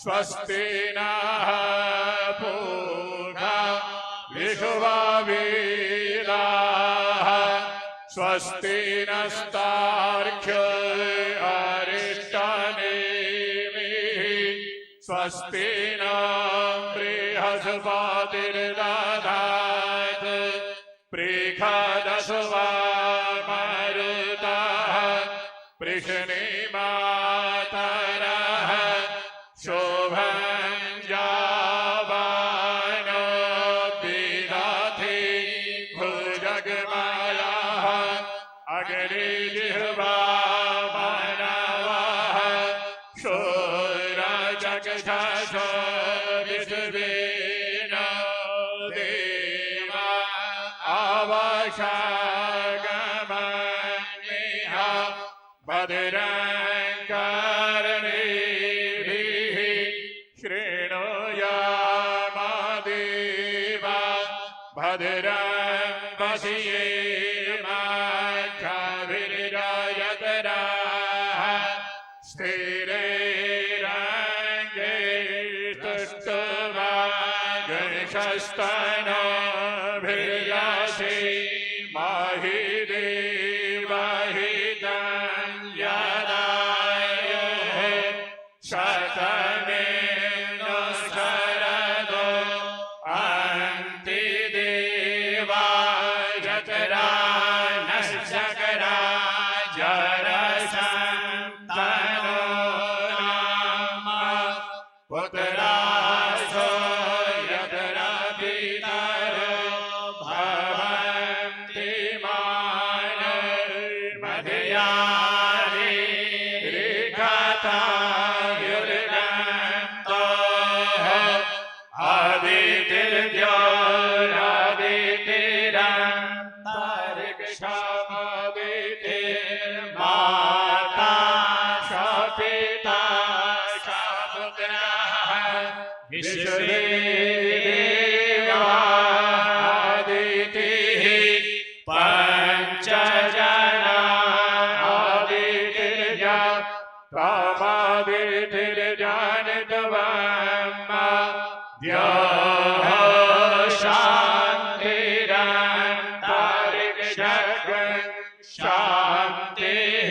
स्वस्ति नः पूषा विश्ववेदाः स्वस्ति नस्तार्क्ष्यो अरिष्टनेमिः स्वस्ति न बृहस्पतिर्दधातु पृषदस्वा मरुतः पृश्निमातरः शोभं जावानो विदधि भुजगमलः अग्निजिह्वा मनवः शूरचक्षुषो विश्वेनो देवा अवशागमनिह भद्रं कर्णेभिः शृणुयामदेवा भद्रं पश्येमाक्षभिर्जयतराः स्थिरैरङ्गैस्तुष्टुवागंशस्तनोभिर्यसे महि देवहितं यदायुः शतमेनो शरदो अन्तिदेवायतरा नश्चकरा जरसन्तनो नाम पुत्रासो यतरा पितरो भवन्ति मानर्मध्यानि ऋखतायुर्नन्तोः आदितिर्ज्योतिरदितिरन्तरिक्षमदितिर्माता सपिता सपुत्रः विश्वदेवादितिः पञ्चजना आदितिर्जानितवम्मा द्योः शान्तिरन्तरिक्षं शान्तिः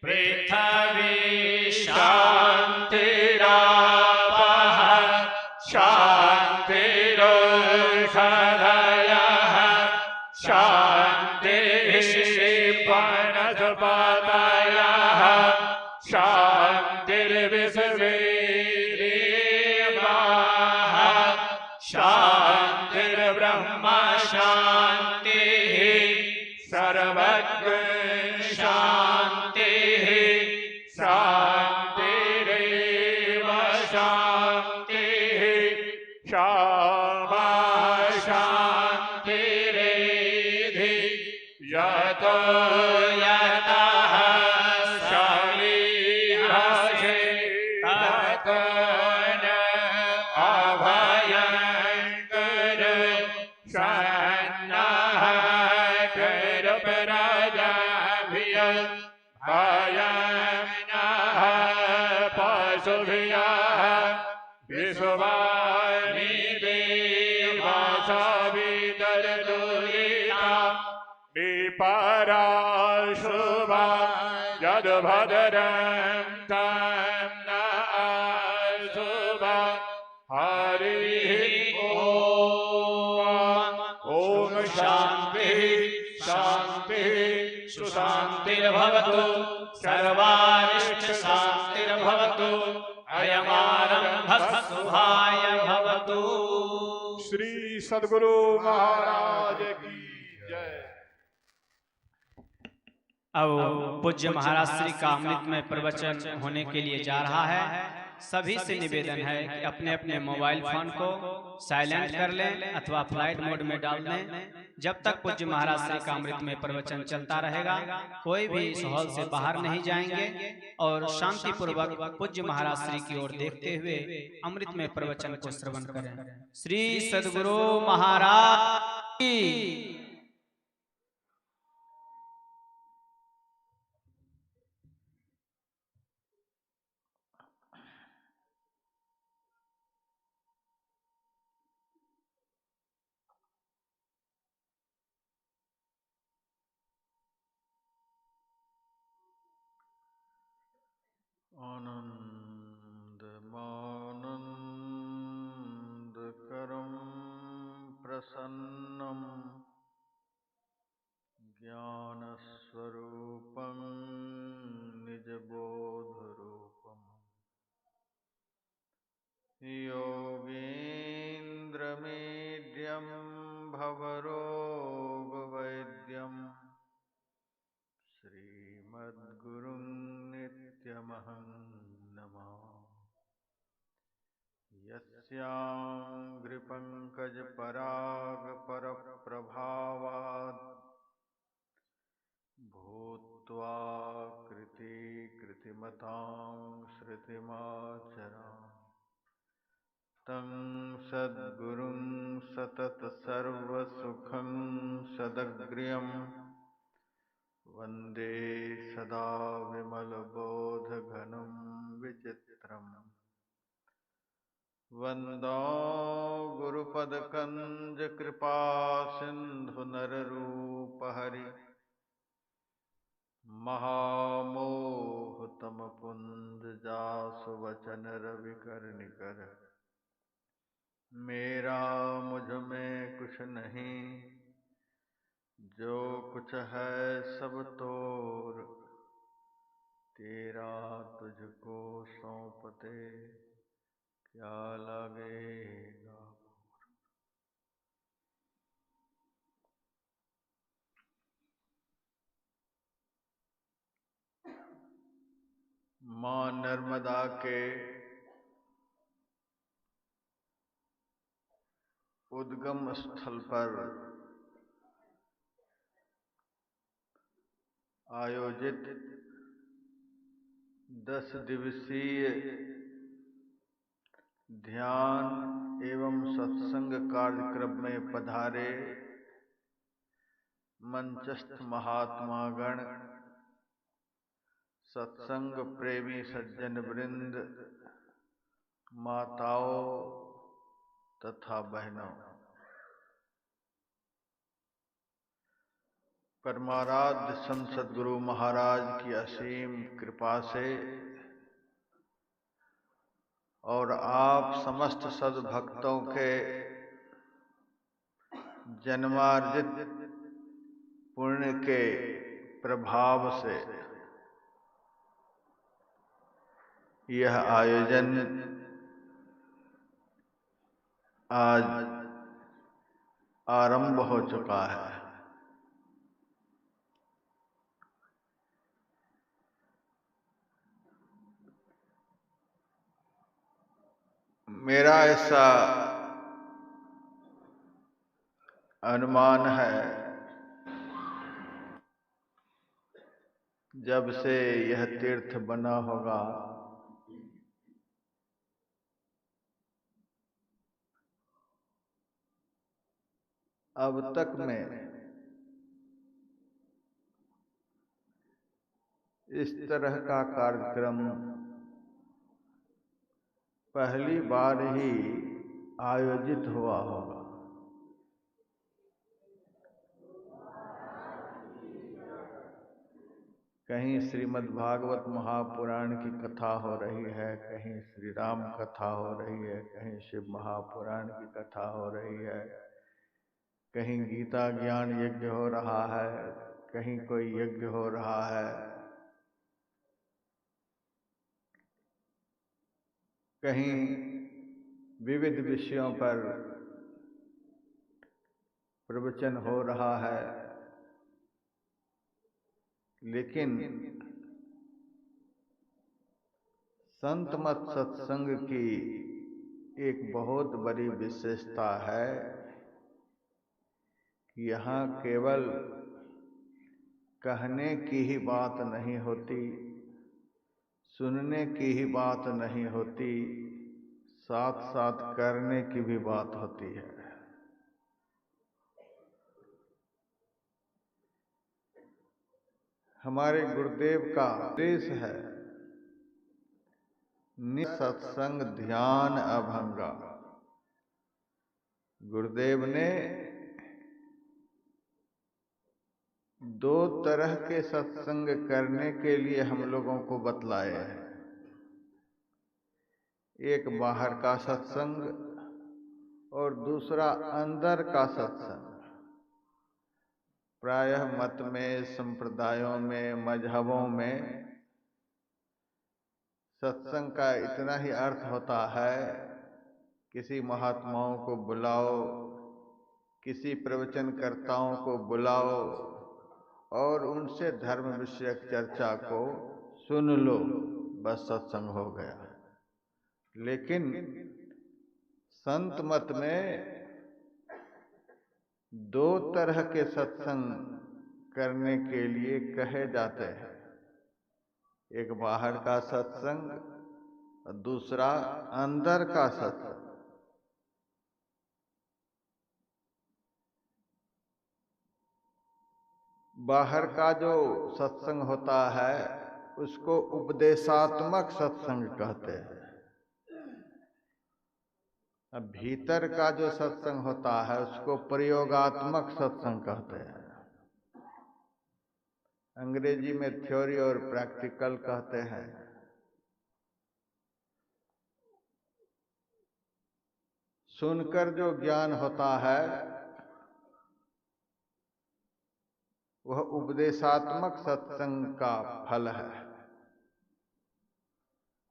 पृथिवी शान्तिरापः शान्तिरोषधयः शान्तिः वनस्पतयः शान्तिर्विश्वे देवाः शान्तिर्ब्रह्म शान्तिः सर्वज्ञ शान्तिः शान्तिरेव शान्तिः क्षमा शान्तिरेधि यतो यतः समीहसे ततो न अभयङ्कर सन्नः करप्रजाभिय भयं नः पशुभ्यः विश्वानि देवा सवितर्दुरिता विपराशुभा यद्भद्रं तं न अशुभा हरिः ॐ शान्तिः शान्तिः सुशान्तिर्भवतु सर्वारिष्ट शान्तिर्भवतु अयमारम्भः शुभाय भवतु। श्री सद्गुरु महाराज की जय। अब पूज्य महाराज श्री का अमृत में प्रवचन होने के लिए जा रहा है। सभी से निवेदन है कि अपने अपने मोबाइल फोन को साइलेंट कर लें अथवा फ्लाइट मोड में डाल दें। जब तक पूज्य महाराज श्री का अमृत में प्रवचन चलता रहेगा कोई भी इस हॉल से बाहर नहीं जाएंगे और शांति पूर्वक पूज्य महाराज श्री की ओर देखते हुए अमृत में प्रवचन को श्रवण करें। श्री सद्गुरु महाराज की आनन्दमानन्दकरं प्रसन्नं ज्ञानस्वरूपं निजबोधरूपम् योगीन्द्रमीड्यं भवरोगवैद्यं श्रीमद्गुरुं नित्यमहं नमामि। यस्याङ्घ्रिपङ्कजपरागपरप्रभावात् भूत्वा कृतिमतां श्रुतिमाचरामि तं सद्गुरुं सततसर्वसुखं सदग्र्यं वन्दे सदा विमलबोधघनं विचित्रम् वन्दो गुरुपदकञ्जकृपासिन्धुनररूपहरि महामोहतमपुञ्जजासुवचनरविकर्णिकर मेरा मुझ में कुछ नहीं जो कुछ है सब तोर तेरा तुझको सौंपते क्या लगेगा। मां नर्मदा के उद्गम स्थल पर आयोजित 10 दिवसीय ध्यान एवं सत्संग कार्यक्रम में पधारे मंचस्थ महात्मागण, सत्संग प्रेमी सज्जन वृंद, माताओं तथा बहनों, परमाराध्य संत सद्गुरु महाराज की असीम कृपा से और आप समस्त सद्भक्तों के जन्मार्जित पुण्य के प्रभाव से यह आयोजन आज आरंभ हो चुका है। मेरा ऐसा अनुमान है, जब से यह तीर्थ बना होगा अब तक में इस तरह का कार्यक्रम पहली बार ही आयोजित हुआ होगा। कहीं श्रीमद् भागवत महापुराण की कथा हो रही है, कहीं श्री राम कथा हो रही है, कहीं शिव महापुराण की कथा हो रही है, कहीं गीता ज्ञान यज्ञ हो रहा है, कहीं कोई यज्ञ हो रहा है, कहीं विविध विषयों पर प्रवचन हो रहा है। लेकिन संत मत सत्संग की एक बहुत बड़ी विशेषता है कि यहाँ केवल कहने की ही बात नहीं होती, सुनने की ही बात नहीं होती, साथ साथ करने की भी बात होती है। हमारे गुरुदेव का आदेश है, निसत्संग ध्यान अभंगा। गुरुदेव ने 2 तरह के सत्संग करने के लिए हम लोगों को बतलाए हैं। एक बाहर का सत्संग और दूसरा अंदर का सत्संग। प्रायः मत में, संप्रदायों में, मजहबों में सत्संग का इतना ही अर्थ होता है, किसी महात्माओं को बुलाओ, किसी प्रवचनकर्ताओं को बुलाओ और उनसे धर्म विषयक चर्चा को सुन लो, बस सत्संग हो गया। लेकिन संत मत में दो तरह के सत्संग करने के लिए कहे जाते हैं, एक बाहर का सत्संग और दूसरा अंदर का सत्संग। बाहर का जो सत्संग होता है उसको उपदेशात्मक सत्संग कहते हैं। अब भीतर का जो सत्संग होता है उसको प्रयोगात्मक सत्संग कहते हैं। अंग्रेजी में थ्योरी और प्रैक्टिकल कहते हैं। सुनकर जो ज्ञान होता है वह उपदेशात्मक सत्संग का फल है,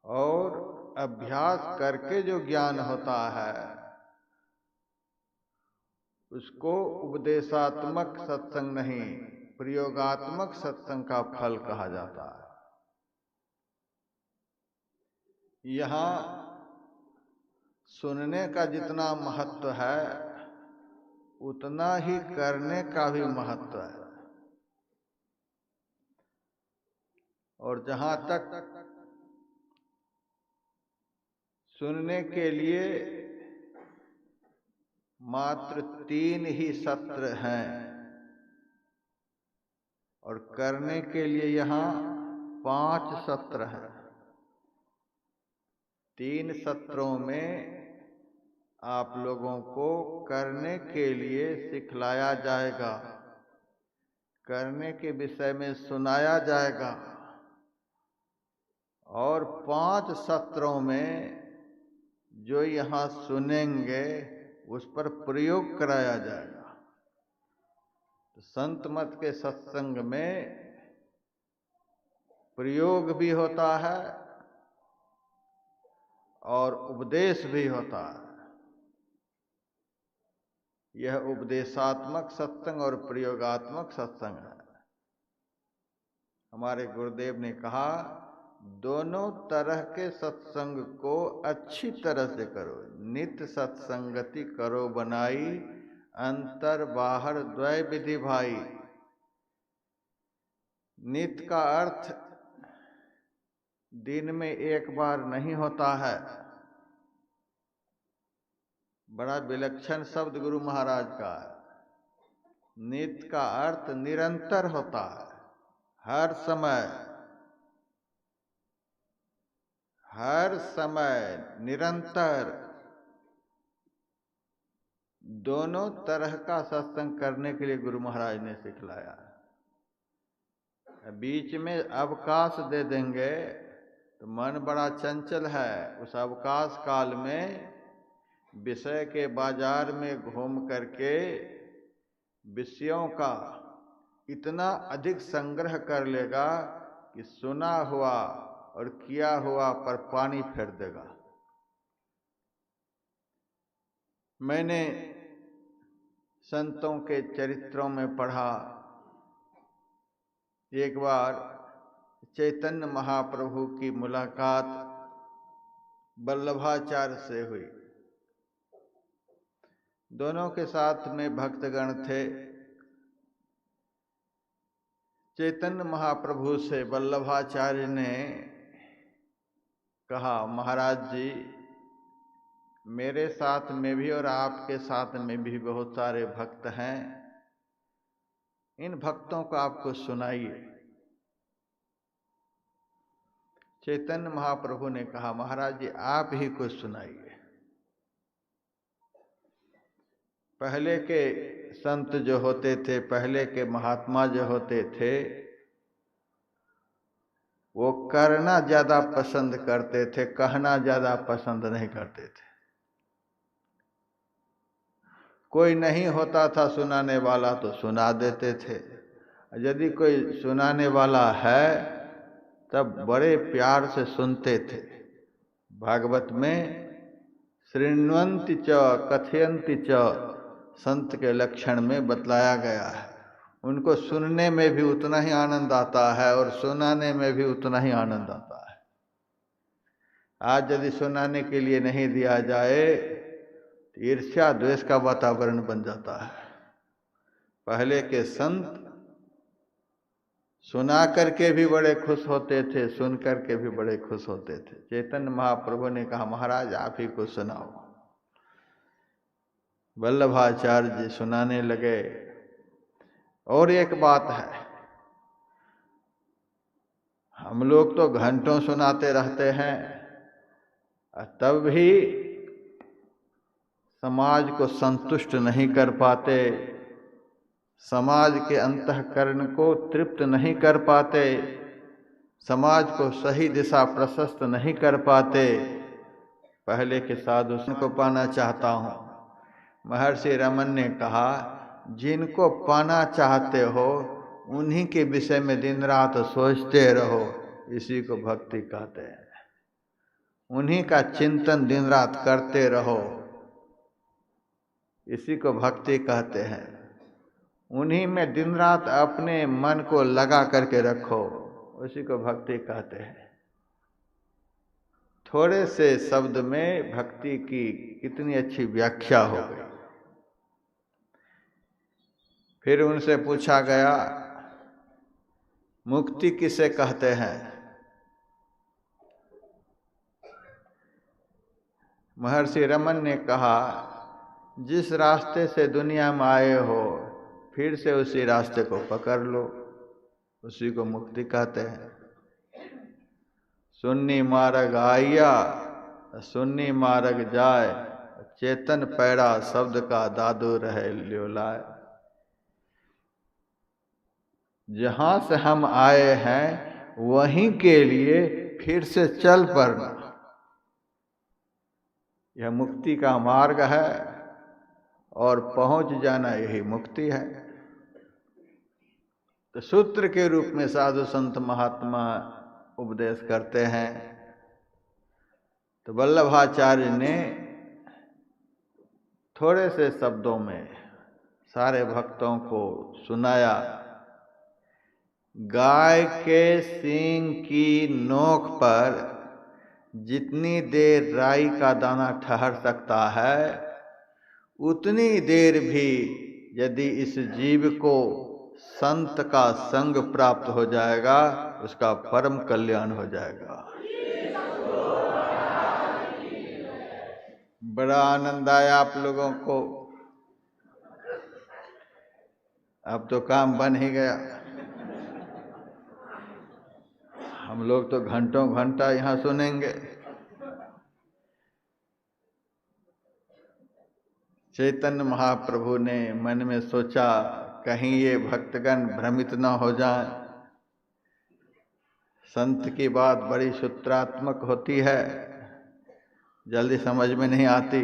और अभ्यास करके जो ज्ञान होता है उसको उपदेशात्मक सत्संग नहीं, प्रयोगात्मक सत्संग का फल कहा जाता है। यहाँ सुनने का जितना महत्व है उतना ही करने का भी महत्व है। और जहाँ तक सुनने के लिए मात्र 3 ही सत्र हैं और करने के लिए यहाँ 5 सत्र हैं। 3 सत्रों में आप लोगों को करने के लिए सिखलाया जाएगा, करने के विषय में सुनाया जाएगा, और 5 सत्रों में जो यहाँ सुनेंगे उस पर प्रयोग कराया जाएगा। तो संत मत के सत्संग में प्रयोग भी होता है और उपदेश भी होता है। यह उपदेशात्मक सत्संग और प्रयोगात्मक सत्संग है। हमारे गुरुदेव ने कहा, दोनों तरह के सत्संग को अच्छी तरह से करो। नित्य सत्संगति करो बनाई, अंतर बाहर द्वय विधि भाई। नित्य का अर्थ दिन में एक बार नहीं होता है। बड़ा विलक्षण शब्द गुरु महाराज का है। नित्य का अर्थ निरंतर होता है, हर समय निरंतर। दोनों तरह का सत्संग करने के लिए गुरु महाराज ने सिखलाया। बीच में अवकाश दे देंगे तो मन बड़ा चंचल है। उस अवकाश काल में विषय के बाजार में घूम करके विषयों का इतना अधिक संग्रह कर लेगा कि सुना हुआ और किया हुआ पर पानी फेर देगा। मैंने संतों के चरित्रों में पढ़ा, एक बार चैतन्य महाप्रभु की मुलाकात वल्लभाचार्य से हुई। दोनों के साथ में भक्तगण थे। चैतन्य महाप्रभु से वल्लभाचार्य ने कहा, महाराज जी, मेरे साथ में भी और आपके साथ में भी बहुत सारे भक्त हैं, इन भक्तों को आपको सुनाइए। चैतन्य महाप्रभु ने कहा, महाराज जी आप ही को सुनाइए। पहले के संत जो होते थे, पहले के महात्मा जो होते थे, वो करना ज्यादा पसंद करते थे, कहना ज्यादा पसंद नहीं करते थे। कोई नहीं होता था सुनाने वाला तो सुना देते थे, यदि कोई सुनाने वाला है तब बड़े प्यार से सुनते थे। भागवत में शृण्वन्ति च कथयन्ति च संत के लक्षण में बतलाया गया है। उनको सुनने में भी उतना ही आनंद आता है और सुनाने में भी उतना ही आनंद आता है। आज यदि सुनाने के लिए नहीं दिया जाए तो ईर्ष्या द्वेष का वातावरण बन जाता है। पहले के संत सुना करके भी बड़े खुश होते थे, सुन करके भी बड़े खुश होते थे। चैतन्य महाप्रभु ने कहा, महाराज आप ही को सुनाओ। वल्लभाचार्य जी सुनाने लगे। और एक बात है, हम लोग तो घंटों सुनाते रहते हैं, तब भी समाज को संतुष्ट नहीं कर पाते, समाज के अंतःकरण को तृप्त नहीं कर पाते, समाज को सही दिशा प्रशस्त नहीं कर पाते। पहले के साधु को पाना चाहता हूँ। महर्षि रमन ने कहा, जिनको पाना चाहते हो उन्हीं के विषय में दिन रात सोचते रहो, इसी को भक्ति कहते हैं। उन्हीं का चिंतन दिन रात करते रहो, इसी को भक्ति कहते हैं। उन्हीं में दिन रात अपने मन को लगा करके रखो, उसी को भक्ति कहते हैं। थोड़े से शब्द में भक्ति की कितनी अच्छी व्याख्या हो गई। फिर उनसे पूछा गया, मुक्ति किसे कहते हैं? महर्षि रमन ने कहा, जिस रास्ते से दुनिया में आए हो फिर से उसी रास्ते को पकड़ लो, उसी को मुक्ति कहते हैं। सुन्नी मार्ग आया सुन्नी मार्ग जाए, चेतन पैड़ा शब्द का दादू रहे लियो लाए। जहां से हम आए हैं वहीं के लिए फिर से चल पड़ना, यह मुक्ति का मार्ग है और पहुंच जाना यही मुक्ति है। तो सूत्र के रूप में साधु संत महात्मा उपदेश करते हैं। तो वल्लभाचार्य ने थोड़े से शब्दों में सारे भक्तों को सुनाया। गाय के सींग की नोक पर जितनी देर राई का दाना ठहर सकता है, उतनी देर भी यदि इस जीव को संत का संग प्राप्त हो जाएगा, उसका परम कल्याण हो जाएगा। बड़ा आनंद आया आप लोगों को। अब तो काम बन ही गया। हम लोग तो घंटों घंटा यहाँ सुनेंगे। चैतन्य महाप्रभु ने मन में सोचा, कहीं ये भक्तगण भ्रमित न हो जाएं। संत की बात बड़ी सूत्रात्मक होती है, जल्दी समझ में नहीं आती।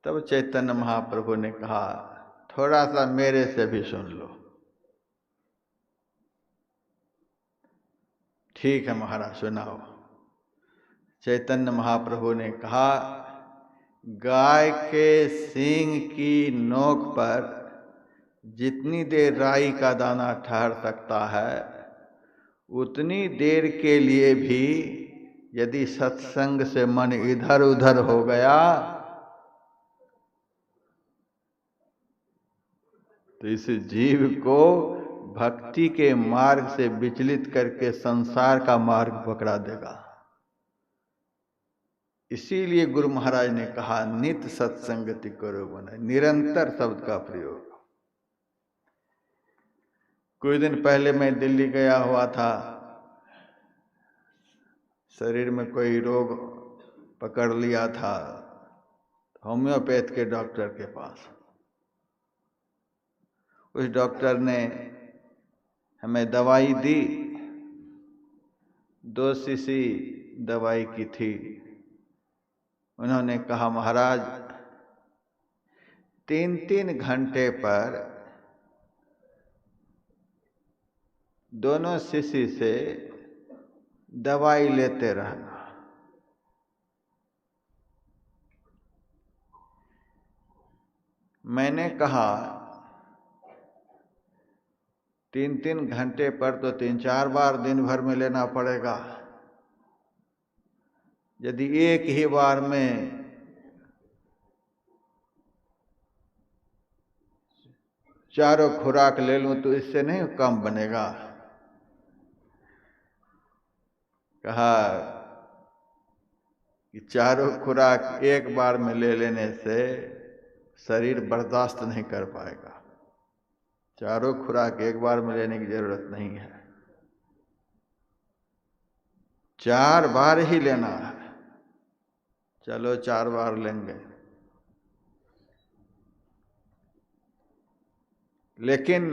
तब चैतन्य महाप्रभु ने कहा, थोड़ा सा मेरे से भी सुन लो। ठीक है महाराज, सुनाओ। चैतन्य महाप्रभु ने कहा, गाय के सींग की नोक पर जितनी देर राई का दाना ठहर सकता है, उतनी देर के लिए भी यदि सत्संग से मन इधर उधर हो गया तो इस जीव को भक्ति के मार्ग से विचलित करके संसार का मार्ग पकड़ा देगा। इसीलिए गुरु महाराज ने कहा, नित सत्संगति करो बने, निरंतर शब्द का प्रयोग। कुछ दिन पहले मैं दिल्ली गया हुआ था। शरीर में कोई रोग पकड़ लिया था, होम्योपैथ के डॉक्टर के पास। उस डॉक्टर ने हमें दवाई दी 2 शीशी दवाई की थी। उन्होंने कहा महाराज 3-3 घंटे पर दोनों शीशी से दवाई लेते रहना। मैंने कहा 3-3 घंटे पर तो 3-4 बार दिन भर में लेना पड़ेगा। यदि एक ही बार में चारों खुराक ले लूं तो इससे नहीं कम बनेगा। कहा कि चारों खुराक एक बार में ले लेने से शरीर बर्दाश्त नहीं कर पाएगा। चारों खुराक एक बार में लेने की जरूरत नहीं है, 4 बार ही लेना है। चलो 4 बार लेंगे, लेकिन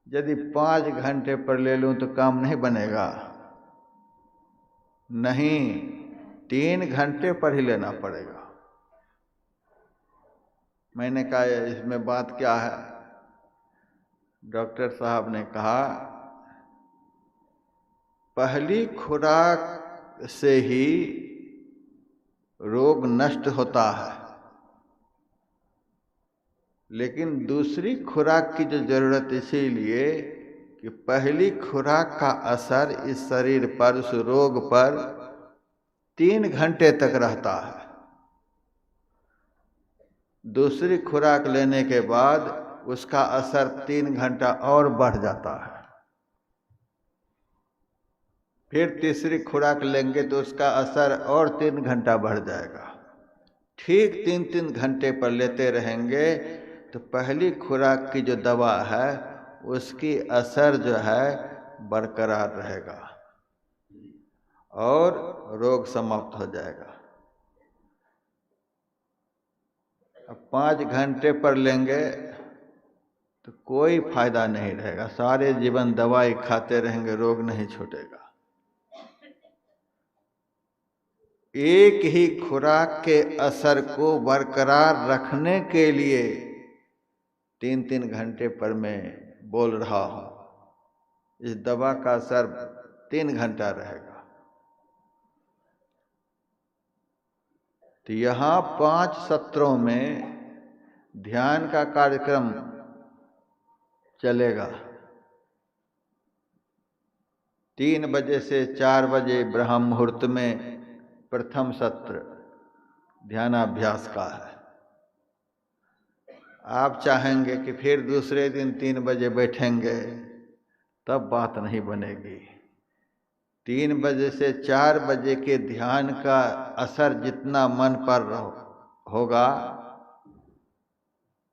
यदि 5 घंटे पर ले लूं तो काम नहीं बनेगा। नहीं, 3 घंटे पर ही लेना पड़ेगा। मैंने कहा इसमें बात क्या है? डॉक्टर साहब ने कहा पहली खुराक से ही रोग नष्ट होता है, लेकिन दूसरी खुराक की जो जरूरत इसीलिए कि पहली खुराक का असर इस शरीर पर, उस रोग पर 3 घंटे तक रहता है। दूसरी खुराक लेने के बाद उसका असर 3 घंटा और बढ़ जाता है। फिर तीसरी खुराक लेंगे तो उसका असर और 3 घंटा बढ़ जाएगा। ठीक 3-3 घंटे पर लेते रहेंगे तो पहली खुराक की जो दवा है उसकी असर जो है बरकरार रहेगा और रोग समाप्त हो जाएगा। अब 5 घंटे पर लेंगे तो कोई फायदा नहीं रहेगा। सारे जीवन दवाई खाते रहेंगे, रोग नहीं छूटेगा। एक ही खुराक के असर को बरकरार रखने के लिए 3-3 घंटे पर मैं बोल रहा हूं। इस दवा का असर 3 घंटा रहेगा। तो यहाँ 5 सत्रों में ध्यान का कार्यक्रम चलेगा। 3 बजे से 4 बजे ब्रह्म मुहूर्त में प्रथम सत्र ध्यानाभ्यास का है। आप चाहेंगे कि फिर दूसरे दिन 3 बजे बैठेंगे, तब बात नहीं बनेगी। 3 बजे से 4 बजे के ध्यान का असर जितना मन पर होगा,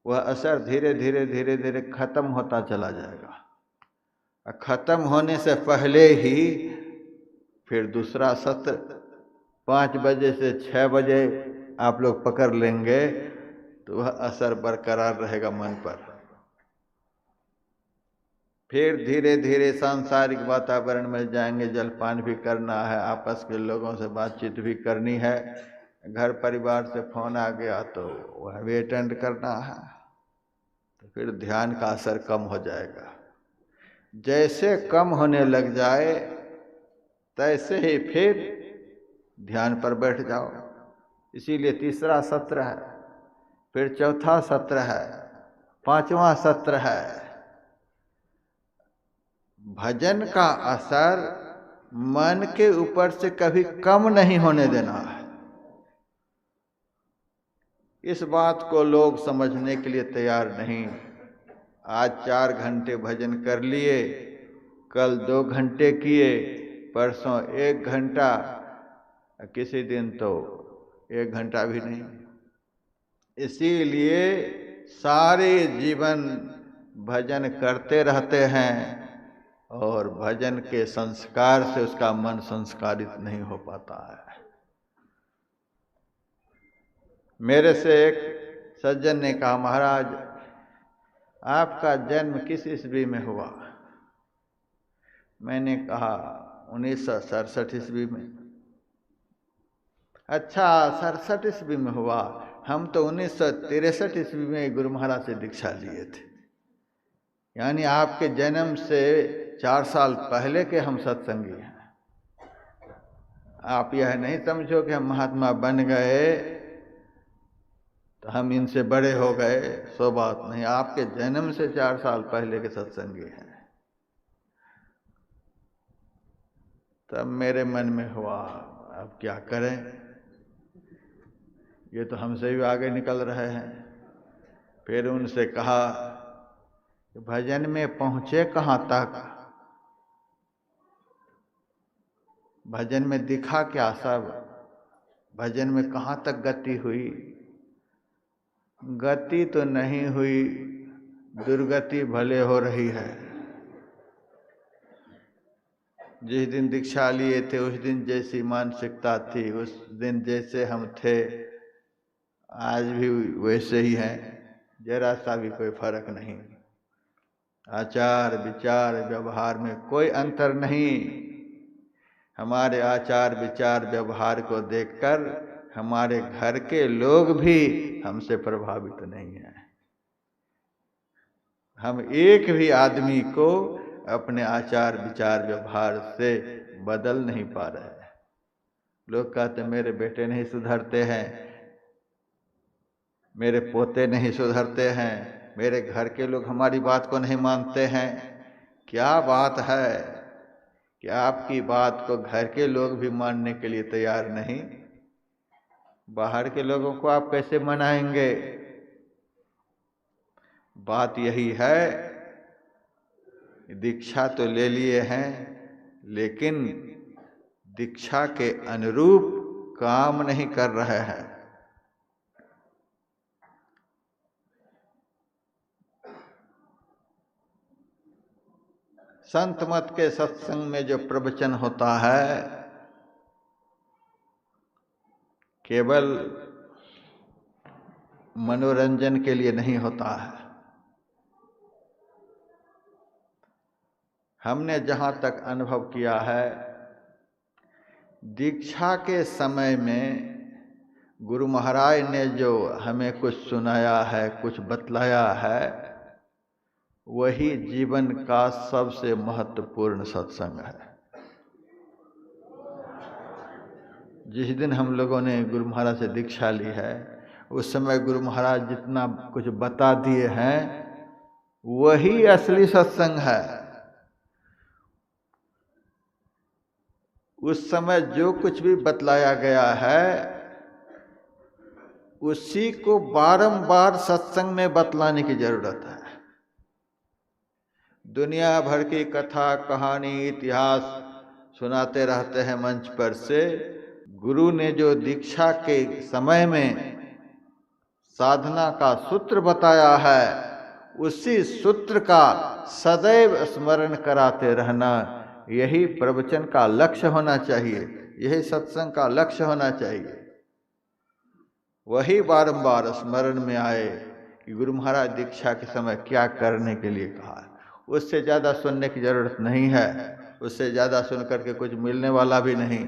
वह असर धीरे धीरे खत्म होता चला जाएगा। खत्म होने से पहले ही फिर दूसरा सत्र 5 बजे से 6 बजे आप लोग पकड़ लेंगे तो वह असर बरकरार रहेगा मन पर। फिर धीरे धीरे सांसारिक वातावरण में जाएंगे। जलपान भी करना है, आपस के लोगों से बातचीत भी करनी है। घर परिवार से फोन आ गया तो वह भी अटेंड करना है। तो फिर ध्यान का असर कम हो जाएगा। जैसे कम होने लग जाए तैसे ही फिर ध्यान पर बैठ जाओ। इसीलिए तीसरा सत्र है, फिर चौथा सत्र है, 5वां सत्र है। भजन का असर मन के ऊपर से कभी कम नहीं होने देना है। इस बात को लोग समझने के लिए तैयार नहीं। आज 4 घंटे भजन कर लिए, कल 2 घंटे किए, परसों 1 घंटा, किसी दिन तो 1 घंटा भी नहीं। इसीलिए सारे जीवन भजन करते रहते हैं और भजन के संस्कार से उसका मन संस्कारित नहीं हो पाता है। मेरे से एक सज्जन ने कहा, महाराज आपका जन्म किस ईस्वी में हुआ? मैंने कहा 1967 ईस्वी में। अच्छा, 67 ईस्वी में हुआ। हम तो 1963 ईस्वी में गुरु महाराज से दीक्षा लिए थे। यानी आपके जन्म से 4 साल पहले के हम सत्संगी हैं। आप यह नहीं समझो कि हम महात्मा बन गए तो हम इनसे बड़े हो गए, सो बात नहीं। आपके जन्म से 4 साल पहले के सत्संगी हैं। तब मेरे मन में हुआ, अब क्या करें, ये तो हमसे भी आगे निकल रहे हैं। फिर उनसे कहा, भजन में पहुंचे कहाँ तक, भजन में दिखा क्या सब, भजन में कहाँ तक गति हुई। गति तो नहीं हुई, दुर्गति भले हो रही है। जिस दिन दीक्षा लिए थे उस दिन जैसी मानसिकता थी, उस दिन जैसे हम थे, आज भी वैसे ही हैं। जरा सा भी कोई फर्क नहीं। आचार विचार व्यवहार में कोई अंतर नहीं। हमारे आचार विचार व्यवहार को देखकर हमारे घर के लोग भी हमसे प्रभावित नहीं हैं। हम एक भी आदमी को अपने आचार विचार व्यवहार से बदल नहीं पा रहे हैं। लोग कहते मेरे बेटे नहीं सुधरते हैं, मेरे पोते नहीं सुधरते हैं, मेरे घर के लोग हमारी बात को नहीं मानते हैं। क्या बात है कि आपकी बात को घर के लोग भी मानने के लिए तैयार नहीं? बाहर के लोगों को आप कैसे मनाएंगे? बात यही है, दीक्षा तो ले लिए हैं, लेकिन दीक्षा के अनुरूप काम नहीं कर रहे हैं। संत मत के सत्संग में जो प्रवचन होता है, केवल मनोरंजन के लिए नहीं होता है। हमने जहाँ तक अनुभव किया है, दीक्षा के समय में गुरु महाराज ने जो हमें कुछ सुनाया है, कुछ बतलाया है, वही जीवन का सबसे महत्वपूर्ण सत्संग है। जिस दिन हम लोगों ने गुरु महाराज से दीक्षा ली है, उस समय गुरु महाराज जितना कुछ बता दिए हैं, वही असली सत्संग है। उस समय जो कुछ भी बतलाया गया है, उसी को बारंबार सत्संग में बतलाने की जरूरत है। दुनिया भर की कथा कहानी इतिहास सुनाते रहते हैं मंच पर से। गुरु ने जो दीक्षा के समय में साधना का सूत्र बताया है, उसी सूत्र का सदैव स्मरण कराते रहना, यही प्रवचन का लक्ष्य होना चाहिए, यही सत्संग का लक्ष्य होना चाहिए। वही बारंबार स्मरण में आए कि गुरु महाराज दीक्षा के समय क्या करने के लिए कहा। उससे ज़्यादा सुनने की जरूरत नहीं है, उससे ज़्यादा सुन करके कुछ मिलने वाला भी नहीं।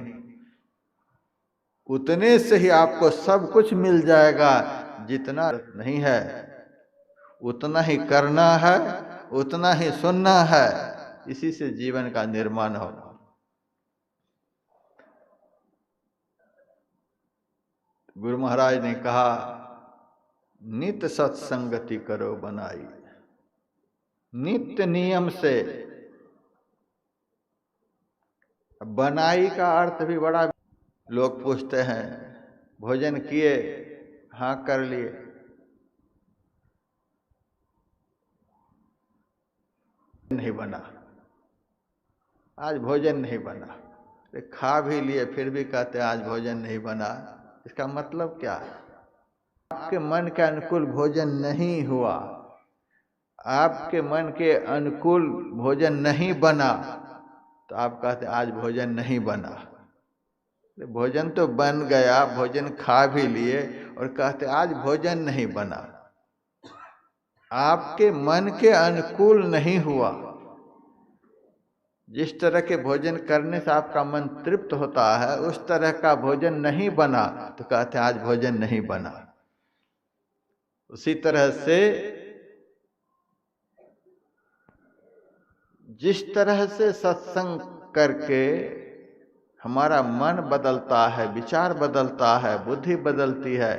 उतने से ही आपको सब कुछ मिल जाएगा, जितना नहीं है उतना ही करना है, उतना ही सुनना है। इसी से जीवन का निर्माण होगा। गुरु महाराज ने कहा, नित्य सत्संगति करो बनाई, नित्य नियम से। बनाई का अर्थ भी बड़ा, लोग पूछते हैं भोजन किए? हाँ कर लिए। नहीं बना, आज भोजन नहीं बना। खा भी लिए फिर भी कहते आज भोजन नहीं बना। इसका मतलब क्या है? आपके मन के अनुकूल भोजन नहीं हुआ, आपके मन के अनुकूल भोजन नहीं बना, तो आप कहते आज भोजन नहीं बना। भोजन तो बन गया, भोजन खा भी लिए और कहते आज भोजन नहीं बना। आपके मन के अनुकूल नहीं हुआ। जिस तरह के भोजन करने से आपका मन तृप्त होता है उस तरह का भोजन नहीं बना तो कहते हैं आज भोजन नहीं बना। उसी तरह से जिस तरह से सत्संग करके हमारा मन बदलता है, विचार बदलता है, बुद्धि बदलती है,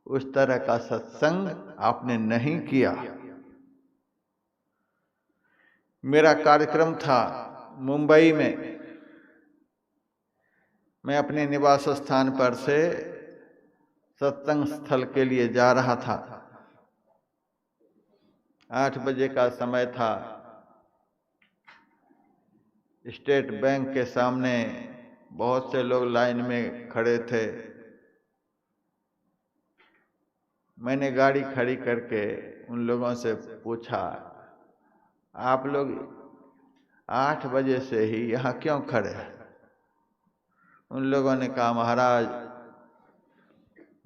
उस तरह का सत्संग आपने नहीं किया। मेरा कार्यक्रम था मुंबई में, मैं अपने निवास स्थान पर से सत्संग स्थल के लिए जा रहा था। 8 बजे का समय था। स्टेट बैंक के सामने बहुत से लोग लाइन में खड़े थे। मैंने गाड़ी खड़ी करके उन लोगों से पूछा, आप लोग 8 बजे से ही यहाँ क्यों खड़े हैं? उन लोगों ने कहा, महाराज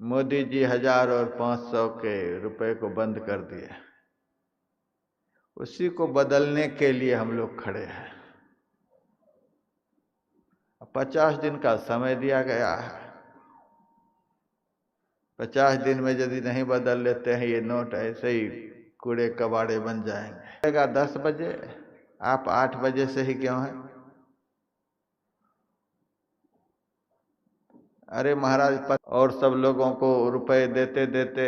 मोदी जी 1000 और 500 के रुपए को बंद कर दिए, उसी को बदलने के लिए हम लोग खड़े हैं। 50 दिन का समय दिया गया है। 50 दिन में यदि नहीं बदल लेते हैं ये नोट ऐसे ही कूड़े कबाड़े बन जाएंगे। 10 बजे, आप 8 बजे से ही क्यों हैं? अरे महाराज, और सब लोगों को रुपए देते देते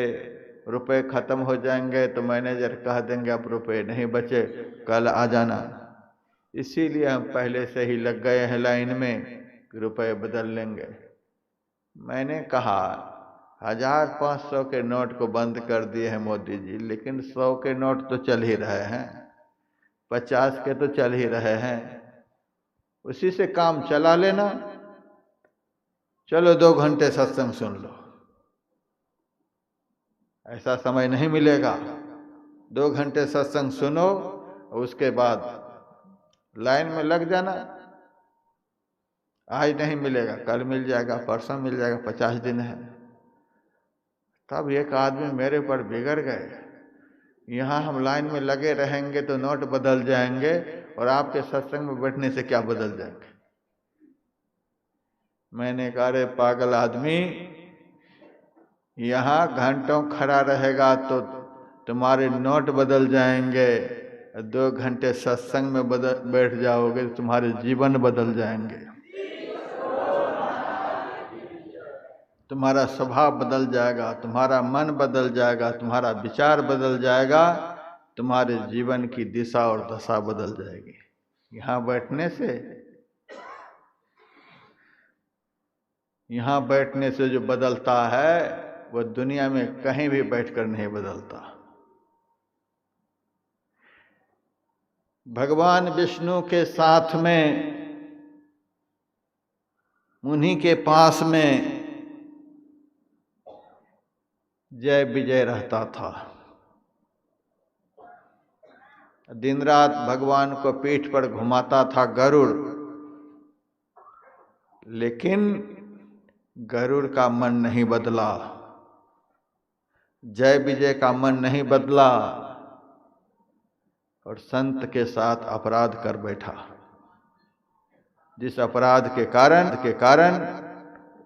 रुपए खत्म हो जाएंगे तो मैनेजर कह देंगे अब रुपए नहीं बचे, कल आ जाना। इसीलिए हम पहले से ही लग गए हैं लाइन में, रुपए बदल लेंगे। मैंने कहा 1500 के नोट को बंद कर दिए हैं मोदी जी, लेकिन 100 के नोट तो चल ही रहे हैं, 50 के तो चल ही रहे हैं, उसी से काम चला लेना। चलो 2 घंटे सत्संग सुन लो। ऐसा समय नहीं मिलेगा। 2 घंटे सत्संग सुनो, उसके बाद लाइन में लग जाना। आज नहीं मिलेगा, कल मिल जाएगा, परसों मिल जाएगा, 50 दिन है। तब एक आदमी मेरे पर बिगड़ गए, यहाँ हम लाइन में लगे रहेंगे तो नोट बदल जाएंगे और आपके सत्संग में बैठने से क्या बदल जाएंगे। मैंने कहा, अरे पागल आदमी, यहाँ घंटों खड़ा रहेगा तो तुम्हारे नोट बदल जाएंगे, 2 घंटे सत्संग में बैठ जाओगे तो तुम्हारे जीवन बदल जाएंगे, तुम्हारा स्वभाव बदल जाएगा, तुम्हारा मन बदल जाएगा, तुम्हारा विचार बदल जाएगा, तुम्हारे जीवन की दिशा और दशा बदल जाएगी। यहाँ बैठने से जो बदलता है वो दुनिया में कहीं भी बैठकर नहीं बदलता। भगवान विष्णु के साथ में, उन्हीं के पास में जय विजय रहता था। दिन रात भगवान को पीठ पर घुमाता था गरुड़, लेकिन गरुड़ का मन नहीं बदला, जय विजय का मन नहीं बदला और संत के साथ अपराध कर बैठा, जिस अपराध के कारण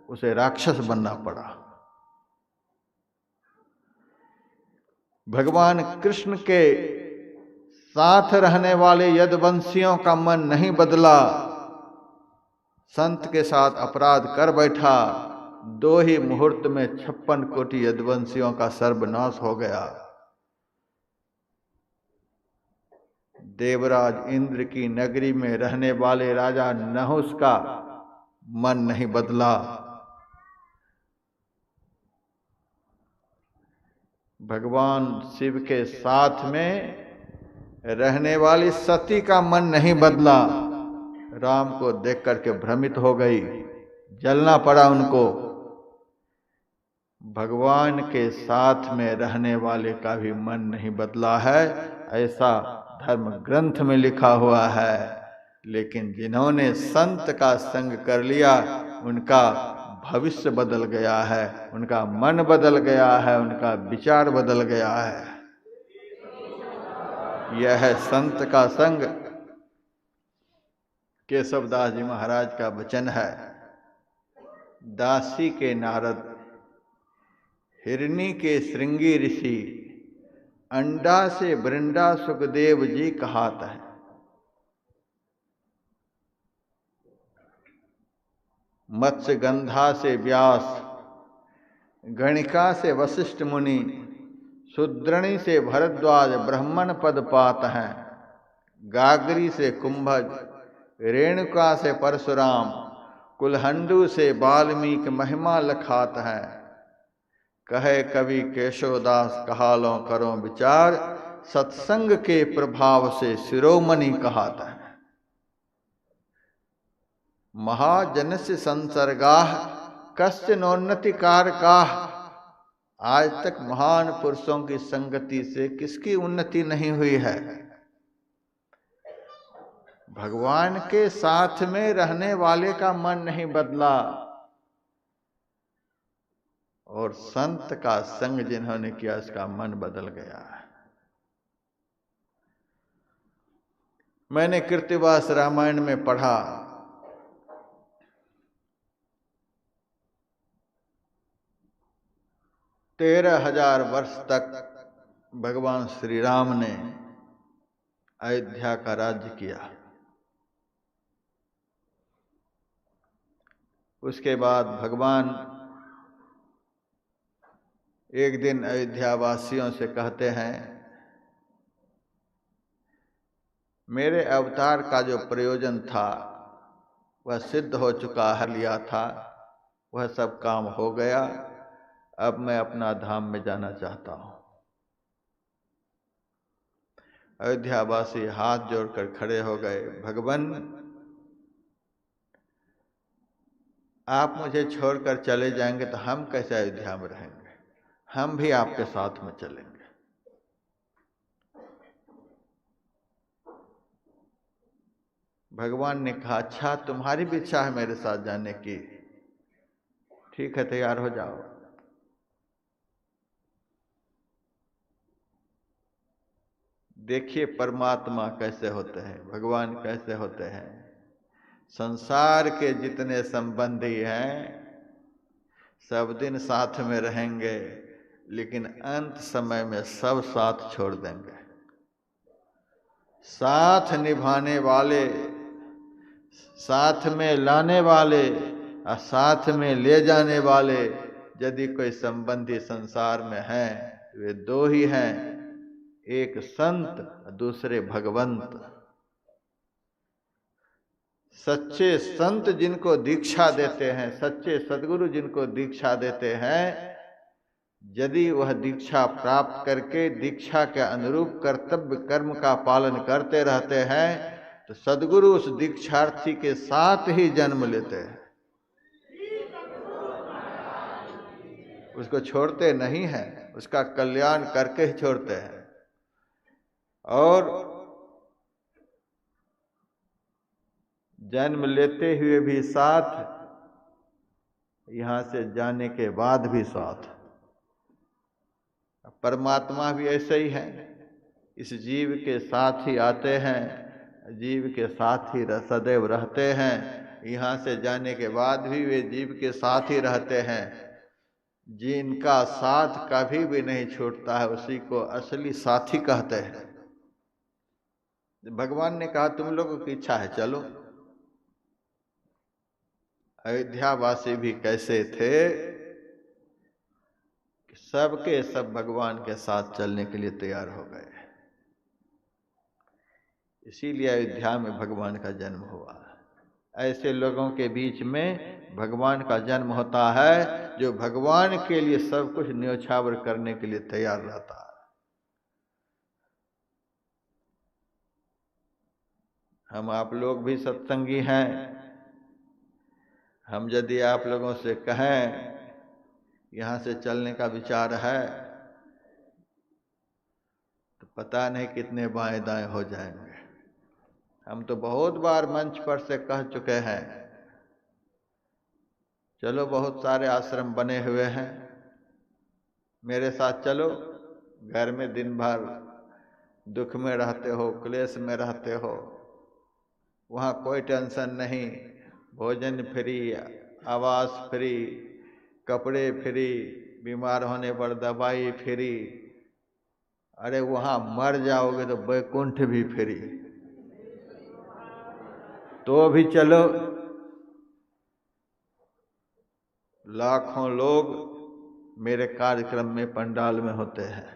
उसे राक्षस बनना पड़ा। भगवान कृष्ण के साथ रहने वाले यदुवंशियों का मन नहीं बदला, संत के साथ अपराध कर बैठा। 2 ही मुहूर्त में 56 कोटि यदुवंशियों का सर्वनाश हो गया। देवराज इंद्र की नगरी में रहने वाले राजा नहुस का मन नहीं बदला। भगवान शिव के साथ में रहने वाली सती का मन नहीं बदला। राम को देख करके भ्रमित हो गई, जलना पड़ा उनको। भगवान के साथ में रहने वाले का भी मन नहीं बदला है, ऐसा धर्म ग्रंथ में लिखा हुआ है। लेकिन जिन्होंने संत का संग कर लिया उनका भविष्य बदल गया है, उनका मन बदल गया है, उनका विचार बदल गया है। यह है संत का संग। केशवदास जी महाराज का वचन है, दासी के नारद, हिरनी के श्रृंगी ऋषि, अंडा से वृंदा सुखदेव जी कहात है। मत्स्य गंधा से व्यास, गणिका से वशिष्ठ मुनि, शुद्रणी से भरद्वाज ब्राह्मण पद पात हैं। गागरी से कुंभज, रेणुका से परशुराम, कुलहंडू से वाल्मीकि महिमा लखात है। कहे कवि केशवदास कहालों करो विचार, सत्संग के प्रभाव से शिरोमणि कहात है। महाजनस्य संसर्गाह कश्चिन्नोन्नति कारकाह। आज तक महान पुरुषों की संगति से किसकी उन्नति नहीं हुई है? भगवान के साथ में रहने वाले का मन नहीं बदला, और संत का संग जिन्होंने किया उसका मन बदल गया है। मैंने कृत्तिवास रामायण में पढ़ा, तेरह 13,000 वर्ष तक भगवान श्री राम ने अयोध्या का राज्य किया। उसके बाद भगवान एक दिन अयोध्या वासियों से कहते हैं, मेरे अवतार का जो प्रयोजन था वह सिद्ध हो चुका है, लिया था वह सब काम हो गया, अब मैं अपना धाम में जाना चाहता हूं। अयोध्यावासी हाथ जोड़कर खड़े हो गए, भगवान आप मुझे छोड़कर चले जाएंगे तो हम कैसे अयोध्या में रहेंगे, हम भी आपके साथ में चलेंगे। भगवान ने कहा, अच्छा तुम्हारी भी इच्छा है मेरे साथ जाने की, ठीक है तैयार हो जाओ। देखिए परमात्मा कैसे होते हैं, भगवान कैसे होते हैं। संसार के जितने संबंधी हैं सब दिन साथ में रहेंगे, लेकिन अंत समय में सब साथ छोड़ देंगे। साथ निभाने वाले, साथ में लाने वाले और साथ में ले जाने वाले यदि कोई संबंधी संसार में हैं, वे दो ही हैं, एक संत दूसरे भगवंत। सच्चे संत जिनको दीक्षा देते हैं, सच्चे सद्गुरु जिनको दीक्षा देते हैं, यदि वह दीक्षा प्राप्त करके दीक्षा के अनुरूप कर्तव्य कर्म का पालन करते रहते हैं तो सद्गुरु उस दीक्षार्थी के साथ ही जन्म लेते हैं, उसको छोड़ते नहीं हैं, उसका कल्याण करके ही छोड़ते हैं। और जन्म लेते हुए भी साथ, यहां से जाने के बाद भी साथ। परमात्मा भी ऐसे ही है, इस जीव के साथ ही आते हैं, जीव के साथ ही सदैव रहते हैं। यहाँ से जाने के बाद भी वे जीव के साथ ही रहते हैं। जिनका साथ कभी भी नहीं छूटता है उसी को असली साथी कहते हैं। भगवान ने कहा तुम लोगों की इच्छा है चलो। अयोध्यावासी भी कैसे थे, सबके सब भगवान के साथ चलने के लिए तैयार हो गए। इसीलिए अयोध्या में भगवान का जन्म हुआ। ऐसे लोगों के बीच में भगवान का जन्म होता है जो भगवान के लिए सब कुछ न्योछावर करने के लिए तैयार रहता है। हम आप लोग भी सत्संगी हैं। हम यदि आप लोगों से कहें यहाँ से चलने का विचार है तो पता नहीं कितने बाएं दाएं हो जाएंगे। हम तो बहुत बार मंच पर से कह चुके हैं, चलो बहुत सारे आश्रम बने हुए हैं, मेरे साथ चलो। घर में दिन भर दुख में रहते हो, क्लेश में रहते हो, वहाँ कोई टेंशन नहीं, भोजन फ्री, आवास फ्री, कपड़े फ्री, बीमार होने पर दवाई फ्री। अरे वहाँ मर जाओगे तो वैकुंठ भी फ्री, तो भी चलो। लाखों लोग मेरे कार्यक्रम में पंडाल में होते हैं,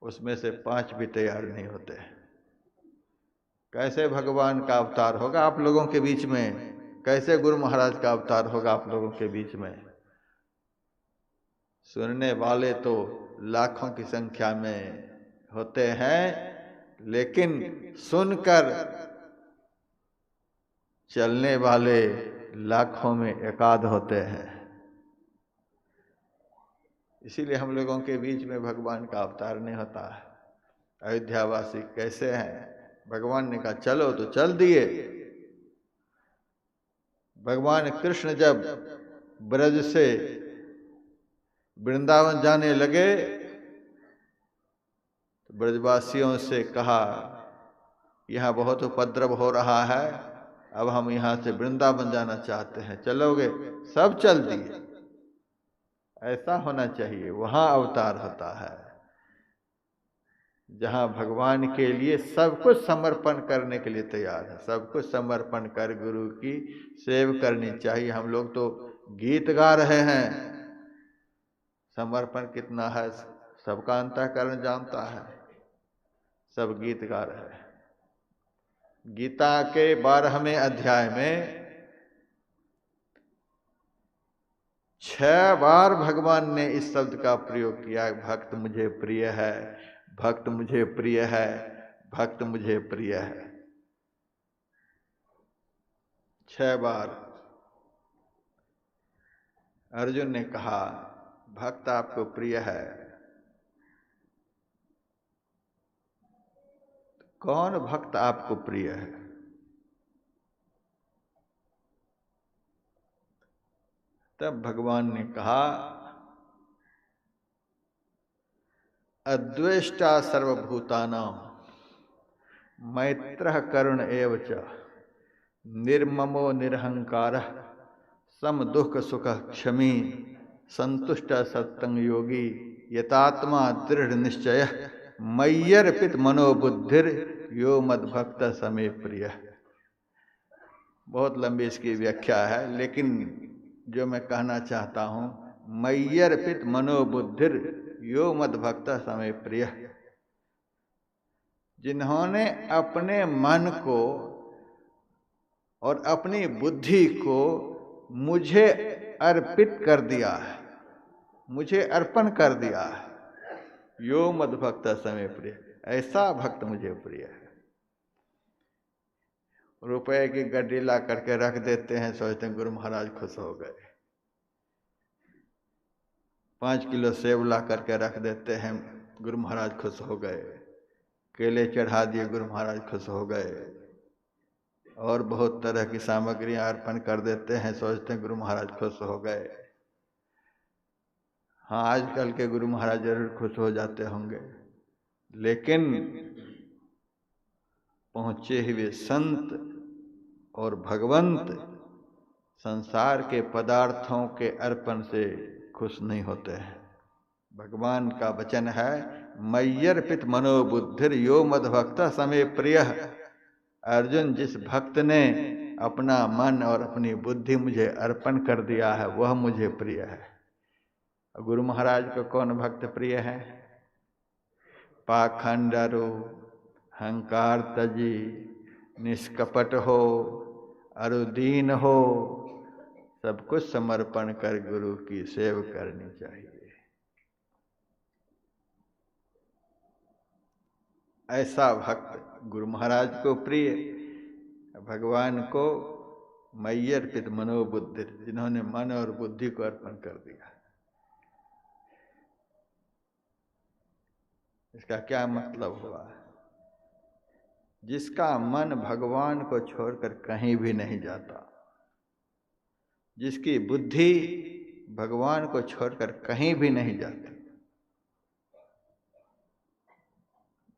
उसमें से 5 भी तैयार नहीं होते। कैसे भगवान का अवतार होगा आप लोगों के बीच में? कैसे गुरु महाराज का अवतार होगा आप लोगों के बीच में? सुनने वाले तो लाखों की संख्या में होते हैं, लेकिन सुनकर चलने वाले लाखों में एकाध होते हैं। इसीलिए हम लोगों के बीच में भगवान का अवतार नहीं होता है। अयोध्यावासी कैसे हैं? भगवान ने कहा चलो तो चल दिए। भगवान कृष्ण जब ब्रज से वृंदावन जाने लगे तो ब्रजवासियों से कहा यहाँ बहुत उपद्रव हो रहा है, अब हम यहाँ से वृंदावन जाना चाहते हैं, चलोगे? सब चल दिए। ऐसा होना चाहिए। वहाँ अवतार होता है जहाँ भगवान के लिए सब कुछ समर्पण करने के लिए तैयार है। सब कुछ समर्पण कर गुरु की सेवा करनी चाहिए। हम लोग तो गीत गा रहे हैं, समर्पण कितना है सबका अंतःकरण जानता है। सब गीत गा रहे हैं। गीता के 12वें अध्याय में 6 बार भगवान ने इस शब्द का प्रयोग किया, भक्त मुझे प्रिय है, भक्त मुझे प्रिय है, भक्त मुझे प्रिय है। 6 बार अर्जुन ने कहा भक्त आपको प्रिय है। कौन भक्त आपको प्रिय है? तब भगवान ने कहा अद्वेष्टा सर्वभूतानां मैत्रः करुण एव च निर्ममो निरहंकारः सम दुख सुख क्षमी संतुष्ट सत्संग योगी यतात्मा दृढ़ निश्चय मय्यर्पित मनोबुद्धिर यो मद्भक्त समे प्रिय। बहुत लंबी इसकी व्याख्या है, लेकिन जो मैं कहना चाहता हूं, मय्यर्पित मनोबुद्धिर यो मद्भक्त समे प्रिय। जिन्होंने अपने मन को और अपनी बुद्धि को मुझे अर्पित कर दिया है, मुझे अर्पण कर दिया है, यो मद्भक्त समे प्रिय, ऐसा भक्त मुझे प्रिय है। रुपए की गड्डी ला करके रख देते हैं, सोचते हैं गुरु महाराज खुश हो गए। 5 किलो सेब ला करके रख देते हैं, गुरु महाराज खुश हो गए। केले चढ़ा दिए, गुरु महाराज खुश हो गए। और बहुत तरह की सामग्रियां अर्पण कर देते हैं, सोचते हैं गुरु महाराज खुश हो गए। हाँ, आजकल के गुरु महाराज जरूर खुश हो जाते होंगे, लेकिन पहुंचे हुए संत और भगवंत संसार के पदार्थों के अर्पण से खुश नहीं होते हैं। भगवान का वचन है मय्यर्पित मनोबुद्धिर यो मद्भक्त समे प्रिय। अर्जुन, जिस भक्त ने अपना मन और अपनी बुद्धि मुझे अर्पण कर दिया है वह मुझे प्रिय है। गुरु महाराज को कौन भक्त प्रिय है? पाखंडरो, हंकार तजी, निष्कपट हो, अरुदीन हो, सब कुछ समर्पण कर गुरु की सेवा करनी चाहिए। ऐसा भक्त गुरु महाराज को प्रिय, भगवान को मय्यर्पित मनोबुद्धि, जिन्होंने मन और बुद्धि को अर्पण कर दिया। इसका क्या मतलब हुआ? जिसका मन भगवान को छोड़कर कहीं भी नहीं जाता, जिसकी बुद्धि भगवान को छोड़कर कहीं भी नहीं जाती,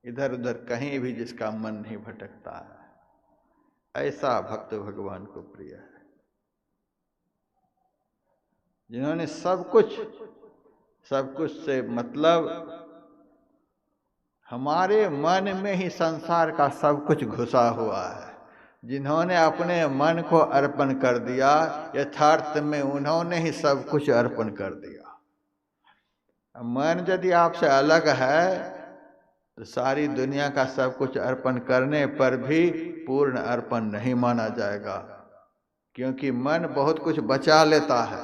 इधर उधर कहीं भी जिसका मन नहीं भटकता है, ऐसा भक्त भगवान को प्रिय है, जिन्होंने सब कुछ से मतलब हमारे मन में ही संसार का सब कुछ घुसा हुआ है, जिन्होंने अपने मन को अर्पण कर दिया, यथार्थ में उन्होंने ही सब कुछ अर्पण कर दिया। मन यदि आपसे अलग है तो सारी दुनिया का सब कुछ अर्पण करने पर भी पूर्ण अर्पण नहीं माना जाएगा, क्योंकि मन बहुत कुछ बचा लेता है,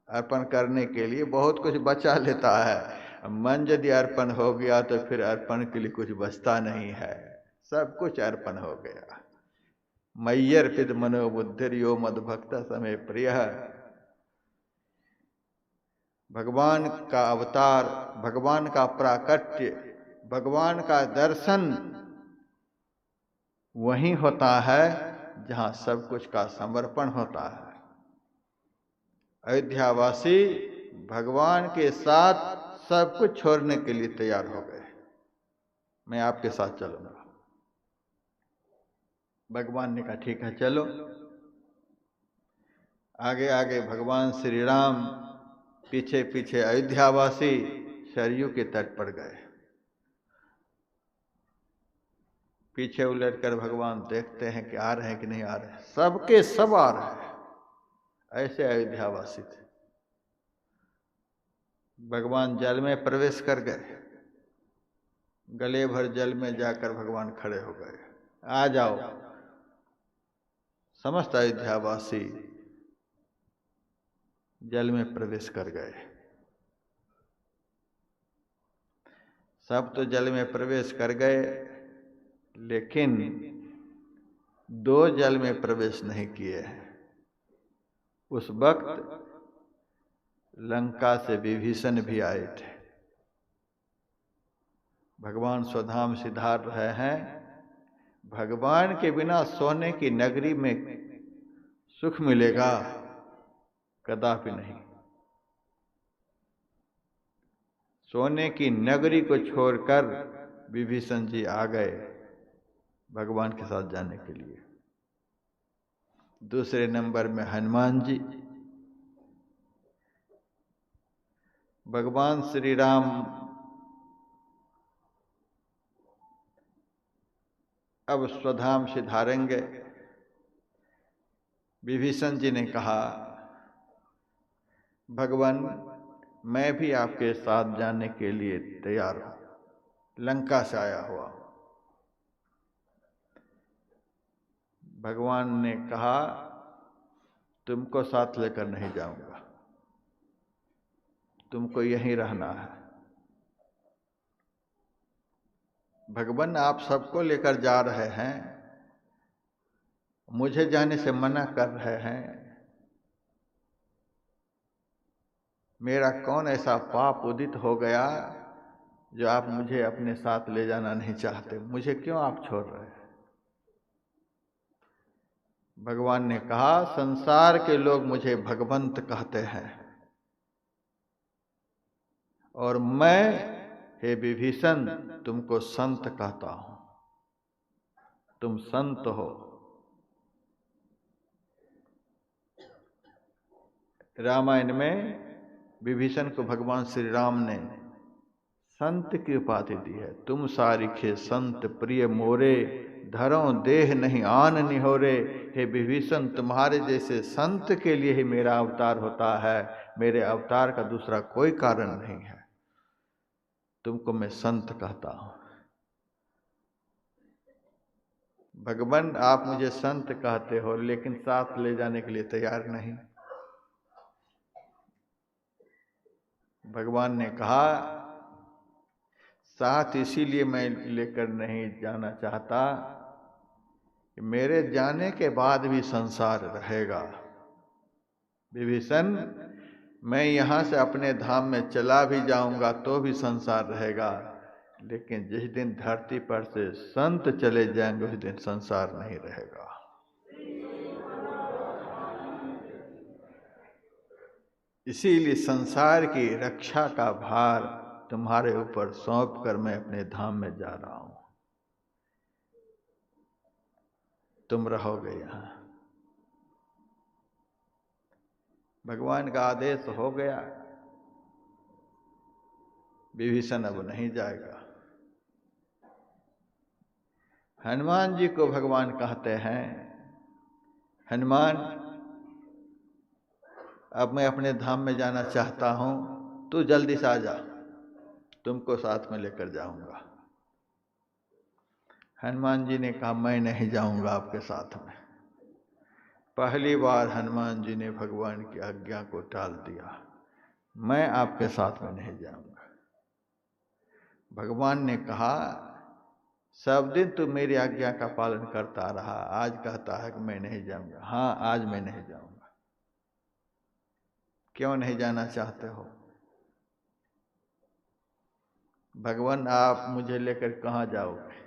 अर्पण करने के लिए बहुत कुछ बचा लेता है। मन यदि अर्पण हो गया तो फिर अर्पण के लिए कुछ बचता नहीं है, सब कुछ अर्पण हो गया। मय्यर्पित मनोबुद्धिर्यो मद्भक्त समय प्रिय। भगवान का अवतार, भगवान का प्राकट्य, भगवान का दर्शन वहीं होता है जहाँ सब कुछ का समर्पण होता है। अयोध्यावासी भगवान के साथ सब कुछ छोड़ने के लिए तैयार हो गए। मैं आपके साथ चलूंगा। भगवान ने कहा ठीक है चलो। आगे आगे भगवान श्री राम, पीछे पीछे अयोध्यावासी सरयू के तट पर गए। पीछे उलटकर भगवान देखते हैं कि आ रहे हैं कि नहीं आ रहे हैं। सबके सब आ रहे हैं, ऐसे अयोध्यावासी थे। भगवान जल में प्रवेश कर गए, गले भर जल में जाकर भगवान खड़े हो गए। आ जाओ। समस्त अयोध्यावासी जल में प्रवेश कर गए। सब तो जल में प्रवेश कर गए, लेकिन दो जल में प्रवेश नहीं किए हैं। उस वक्त लंका से विभीषण भी आए थे। भगवान स्वधाम सिधार रहे हैं। भगवान के बिना सोने की नगरी में सुख मिलेगा? कदापि नहीं। सोने की नगरी को छोड़कर विभीषण जी आ गए भगवान के साथ जाने के लिए। दूसरे नंबर में हनुमान जी। भगवान श्री राम अब स्वधाम सिधारेंगे। विभीषण जी ने कहा, भगवान मैं भी आपके साथ जाने के लिए तैयार हूं, लंका से आया हुआ हूं। भगवान ने कहा, तुमको साथ लेकर नहीं जाऊंगा, तुमको यहीं रहना है। भगवान आप सबको लेकर जा रहे हैं, मुझे जाने से मना कर रहे हैं। मेरा कौन ऐसा पाप उदित हो गया जो आप मुझे अपने साथ ले जाना नहीं चाहते? मुझे क्यों आप छोड़ रहे हैं? भगवान ने कहा, संसार के लोग मुझे भगवंत कहते हैं और मैं, हे विभीषण, तुमको संत कहता हूं। तुम संत हो। रामायण में विभीषण को भगवान श्री राम ने संत की उपाधि दी है। तुम सारिखे संत प्रिय मोरे, धरो देह नहीं आन निहोरे। हे विभीषण, तुम्हारे जैसे संत के लिए ही मेरा अवतार होता है। मेरे अवतार का दूसरा कोई कारण नहीं है। तुमको मैं संत कहता हूं। भगवान आप मुझे संत कहते हो, लेकिन साथ ले जाने के लिए तैयार नहीं। भगवान ने कहा, साथ इसीलिए मैं लेकर नहीं जाना चाहता कि मेरे जाने के बाद भी संसार रहेगा। विभीषण, मैं यहाँ से अपने धाम में चला भी जाऊंगा तो भी संसार रहेगा, लेकिन जिस दिन धरती पर से संत चले जाएंगे उस दिन संसार नहीं रहेगा। इसीलिए संसार की रक्षा का भार तुम्हारे ऊपर सौंप कर मैं अपने धाम में जा रहा हूं। तुम रहोगे यहाँ। भगवान का आदेश हो गया, विभीषण अब नहीं जाएगा। हनुमान जी को भगवान कहते हैं, हनुमान अब मैं अपने धाम में जाना चाहता हूं, तू जल्दी से आ जा, तुमको साथ में लेकर जाऊंगा। हनुमान जी ने कहा मैं नहीं जाऊंगा आपके साथ में। पहली बार हनुमान जी ने भगवान की आज्ञा को टाल दिया, मैं आपके साथ में नहीं जाऊंगा। भगवान ने कहा सब दिन तू मेरी आज्ञा का पालन करता रहा, आज कहता है कि मैं नहीं जाऊंगा। हाँ, आज मैं नहीं जाऊंगा। क्यों नहीं जाना चाहते हो? भगवान आप मुझे लेकर कहाँ जाओगे?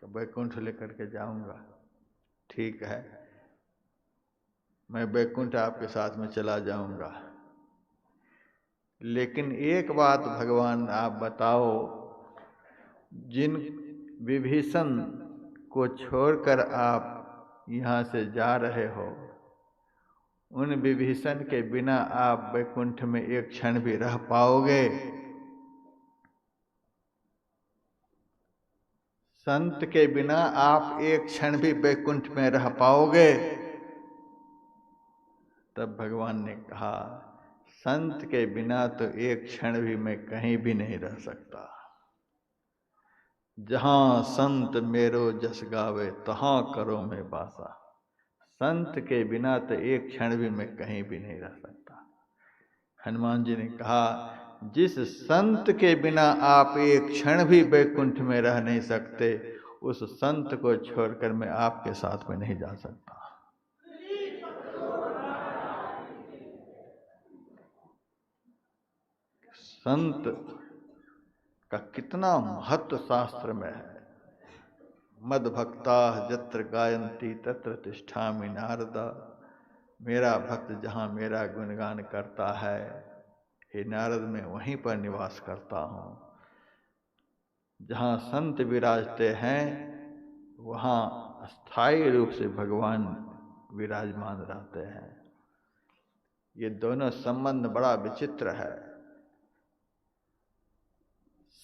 वैकुंठ लेकर के जाऊंगा। ठीक है, मैं वैकुंठ आपके साथ में चला जाऊंगा, लेकिन एक बात भगवान आप बताओ, जिन विभीषण को छोड़कर आप यहाँ से जा रहे हो, उन विभीषण के बिना आप वैकुंठ में एक क्षण भी रह पाओगे? संत के बिना आप एक क्षण भी वैकुंठ में रह पाओगे? तब भगवान ने कहा संत के बिना तो एक क्षण भी मैं कहीं भी नहीं रह सकता। जहां संत मेरो जस गावे, तहां करो मैं बासा। संत के बिना तो एक क्षण भी मैं कहीं भी नहीं रह सकता। हनुमान जी ने कहा जिस संत के बिना आप एक क्षण भी वैकुंठ में रह नहीं सकते, उस संत को छोड़कर मैं आपके साथ में नहीं जा सकता। संत का कितना महत्व शास्त्र में है। मद भक्ता जत्र गायन्ति तत्र तिष्ठामि नारद। मेरा भक्त जहाँ मेरा गुणगान करता है, हे नारद मैं वहीं पर निवास करता हूँ। जहाँ संत विराजते हैं वहाँ स्थायी रूप से भगवान विराजमान रहते हैं। ये दोनों संबंध बड़ा विचित्र है।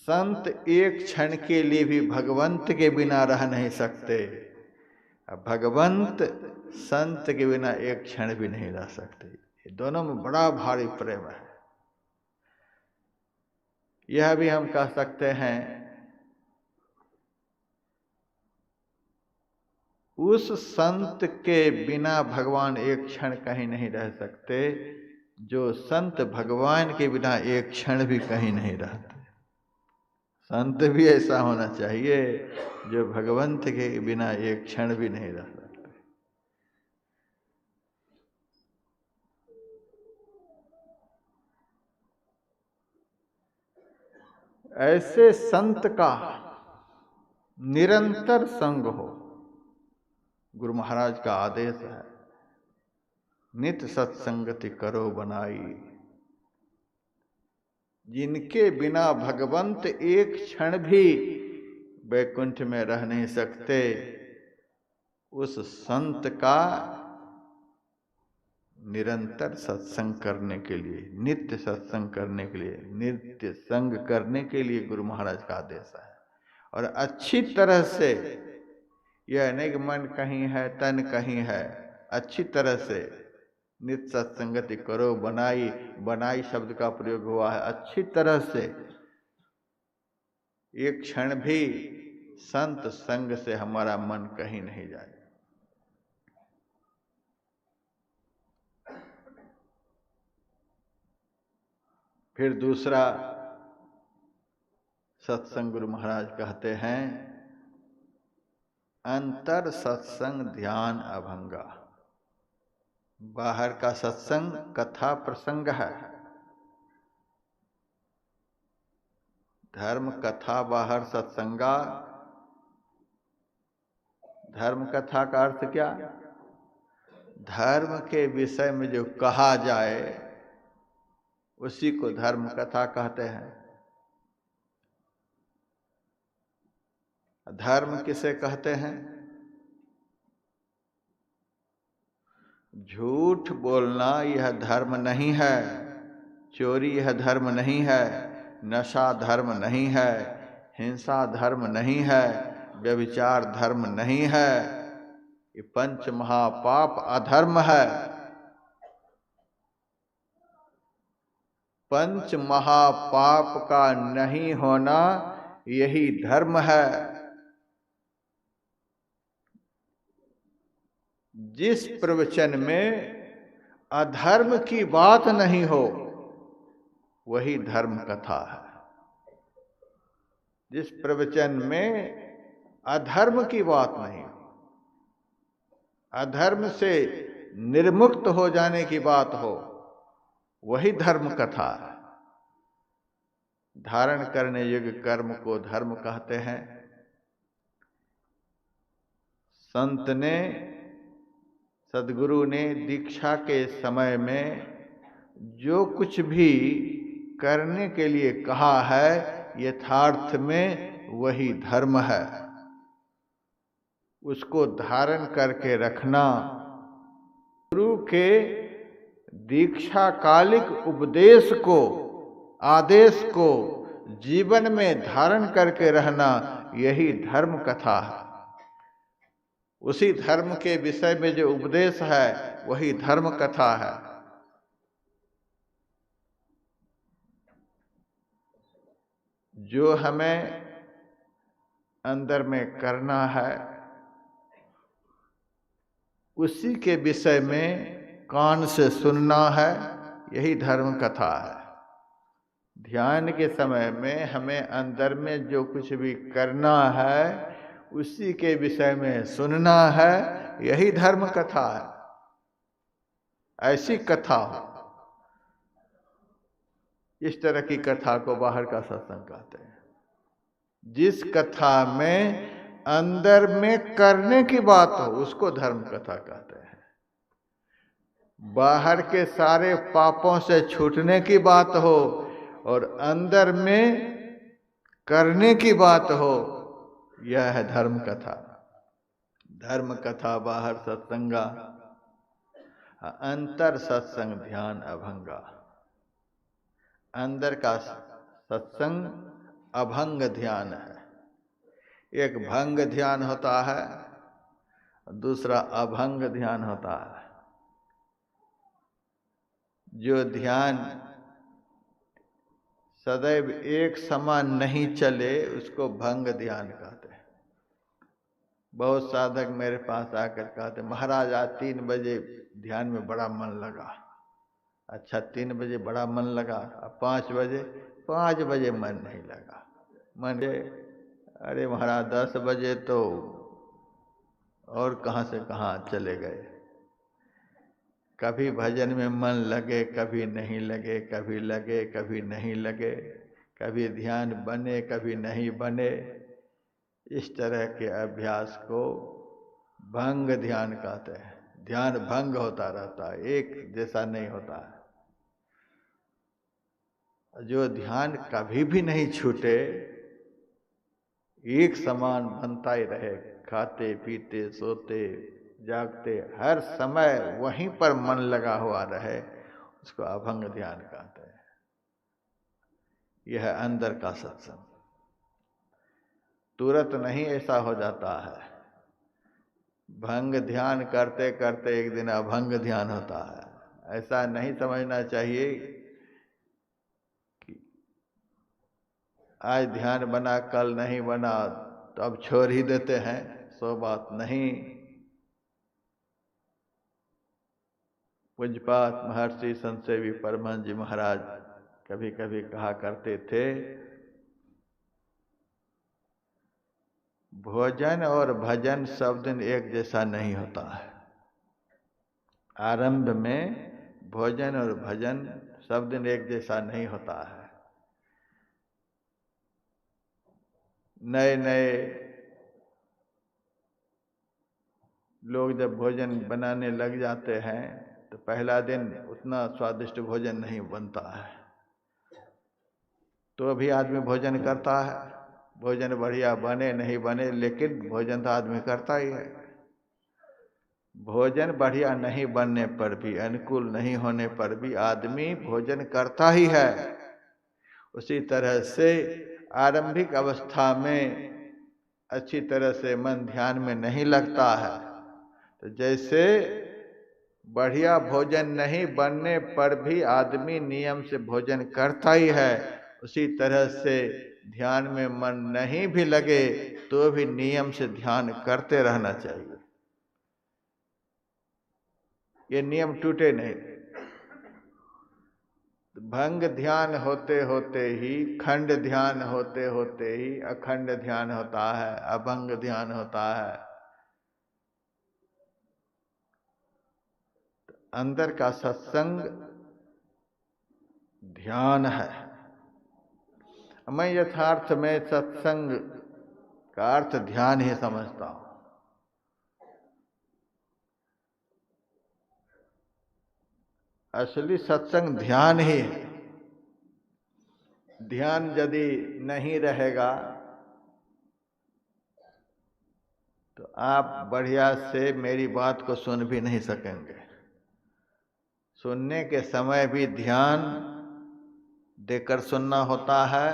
संत एक क्षण के लिए भी भगवंत के बिना रह नहीं सकते, भगवंत संत के बिना एक क्षण भी नहीं रह सकते। ये दोनों में बड़ा भारी प्रेम है। यह भी हम कह सकते हैं उस संत के बिना भगवान एक क्षण कहीं नहीं रह सकते, जो संत भगवान के बिना एक क्षण भी कहीं नहीं रहते। संत भी ऐसा होना चाहिए जो भगवंत के बिना एक क्षण भी नहीं रह सकते। ऐसे संत का निरंतर संग हो, गुरु महाराज का आदेश है, नित सत्संगति करो बनाई। जिनके बिना भगवंत एक क्षण भी वैकुंठ में रह नहीं सकते, उस संत का निरंतर सत्संग करने के लिए, नित्य सत्संग करने के लिए, नित्य संग करने के लिए गुरु महाराज का आदेश है। और अच्छी तरह से, यह नहीं कि मन कहीं है तन कहीं है, अच्छी तरह से नित्य सत्संगति करो बनाई। बनाई शब्द का प्रयोग हुआ है। अच्छी तरह से एक क्षण भी संत संग से हमारा मन कहीं नहीं जाए। फिर दूसरा सत्संग गुरु महाराज कहते हैं, अंतर सत्संग ध्यान अभंगा। बाहर का सत्संग कथा प्रसंग है, धर्म कथा बाहर सत्संगा। धर्म कथा का अर्थ क्या? धर्म के विषय में जो कहा जाए उसी को धर्म कथा कहते हैं। धर्म किसे कहते हैं? झूठ बोलना यह धर्म नहीं है, चोरी यह धर्म नहीं है, नशा धर्म नहीं है, हिंसा धर्म नहीं है, व्यभिचार धर्म नहीं है। ये पंच महापाप अधर्म है। पंच महापाप का नहीं होना यही धर्म है। जिस प्रवचन में अधर्म की बात नहीं हो वही धर्म कथा है। जिस प्रवचन में अधर्म की बात नहीं हो, अधर्म से निर्मुक्त हो जाने की बात हो, वही धर्म कथा है। धारण करने योग्य कर्म को धर्म कहते हैं। संत ने, सदगुरु ने दीक्षा के समय में जो कुछ भी करने के लिए कहा है, यथार्थ में वही धर्म है। उसको धारण करके रखना, गुरु के दीक्षा कालिक उपदेश को, आदेश को जीवन में धारण करके रहना, यही धर्म कथा है। उसी धर्म के विषय में जो उपदेश है वही धर्म कथा है। जो हमें अंदर में करना है उसी के विषय में कान से सुनना है, यही धर्म कथा है। ध्यान के समय में हमें अंदर में जो कुछ भी करना है उसी के विषय में सुनना है, यही धर्म कथा है। ऐसी कथा हो, इस तरह की कथा को बाहर का सत्संग कहते हैं। जिस कथा में अंदर में करने की बात हो उसको धर्म कथा कहते हैं। बाहर के सारे पापों से छूटने की बात हो और अंदर में करने की बात हो, यह है धर्म कथा। धर्म कथा बाहर सत्संगा, अंतर सत्संग ध्यान अभंगा। अंदर का सत्संग अभंग ध्यान है। एक भंग ध्यान होता है, दूसरा अभंग ध्यान होता है। जो ध्यान सदैव एक समान नहीं चले उसको भंग ध्यान कहते हैं। बहुत साधक मेरे पास आकर कहते, महाराज आज 3 बजे ध्यान में बड़ा मन लगा। अच्छा 3 बजे बड़ा मन लगा, अब 5 बजे मन नहीं लगा। मन, अरे महाराज 10 बजे तो और कहाँ से कहाँ चले गए। कभी भजन में मन लगे, कभी नहीं लगे, कभी लगे, कभी नहीं लगे, कभी ध्यान बने, कभी नहीं बने। इस तरह के अभ्यास को भंग ध्यान कहते हैं। ध्यान भंग होता रहता है, एक जैसा नहीं होता है। जो ध्यान कभी भी नहीं छूटे, एक समान बनता ही रहे, खाते पीते सोते जागते हर समय वहीं पर मन लगा हुआ रहे, उसको अभंग ध्यान कहते हैं। यह अंदर का सत्संग। तुरंत नहीं ऐसा हो जाता है। भंग ध्यान करते करते एक दिन अभंग ध्यान होता है। ऐसा नहीं समझना चाहिए कि आज ध्यान बना कल नहीं बना तो अब छोड़ ही देते हैं, सो बात नहीं। पूज्यपात महर्षि संतसेवी परमहंस जी महाराज कभी कभी कहा करते थे, भोजन और भजन सब दिन एक जैसा नहीं होता है। आरंभ में भोजन और भजन सब दिन एक जैसा नहीं होता है। नए नए लोग जब भोजन बनाने लग जाते हैं तो पहला दिन उतना स्वादिष्ट भोजन नहीं बनता है, तो अभी आदमी भोजन करता है। भोजन बढ़िया बने नहीं बने, लेकिन भोजन तो आदमी करता ही है। भोजन बढ़िया नहीं बनने पर भी, अनुकूल नहीं होने पर भी आदमी भोजन करता ही है। उसी तरह से आरंभिक अवस्था में अच्छी तरह से मन ध्यान में नहीं लगता है, तो जैसे बढ़िया भोजन नहीं बनने पर भी आदमी नियम से भोजन करता ही है, उसी तरह से ध्यान में मन नहीं भी लगे तो भी नियम से ध्यान करते रहना चाहिए। ये नियम टूटे नहीं। भंग ध्यान होते होते ही, खंड ध्यान होते होते ही अखंड ध्यान होता है, अभंग ध्यान होता है। अंदर का सत्संग ध्यान है। मैं यथार्थ में सत्संग का अर्थ ध्यान ही समझता हूं। असली सत्संग ध्यान ही है। ध्यान यदि नहीं रहेगा तो आप बढ़िया से मेरी बात को सुन भी नहीं सकेंगे। सुनने के समय भी ध्यान देकर सुनना होता है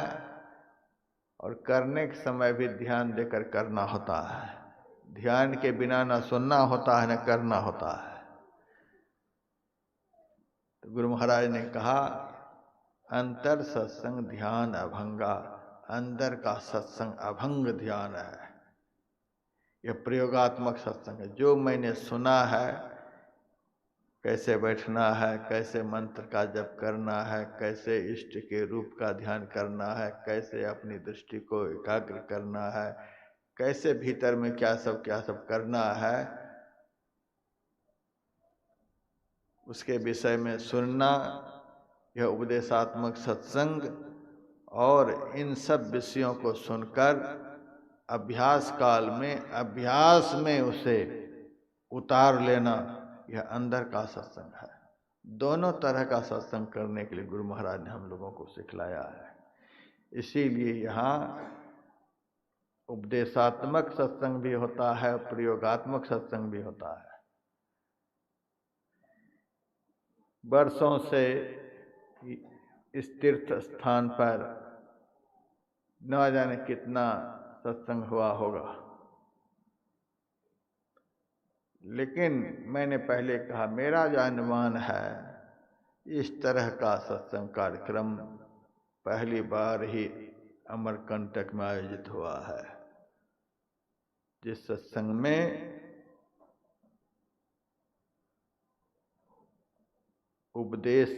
और करने के समय भी ध्यान देकर करना होता है। ध्यान के बिना न सुनना होता है न करना होता है। तो गुरु महाराज ने कहा, अंतर सत्संग ध्यान अभंगा। अंदर का सत्संग अभंग ध्यान है। यह प्रयोगात्मक सत्संग है। जो मैंने सुना है, कैसे बैठना है, कैसे मंत्र का जप करना है, कैसे इष्ट के रूप का ध्यान करना है, कैसे अपनी दृष्टि को एकाग्र करना है, कैसे भीतर में क्या सब करना है, उसके विषय में सुनना, यह उपदेशात्मक सत्संग। और इन सब विषयों को सुनकर अभ्यास काल में, अभ्यास में उसे उतार लेना, यह अंदर का सत्संग है। दोनों तरह का सत्संग करने के लिए गुरु महाराज ने हम लोगों को सिखलाया है। इसीलिए यहाँ उपदेशात्मक सत्संग भी होता है, प्रयोगात्मक सत्संग भी होता है। वर्षों से इस तीर्थ स्थान पर न जाने कितना सत्संग हुआ होगा, लेकिन मैंने पहले कहा, मेरा जो अनुमान है, इस तरह का सत्संग कार्यक्रम पहली बार ही अमरकंटक में आयोजित हुआ है, जिस सत्संग में उपदेश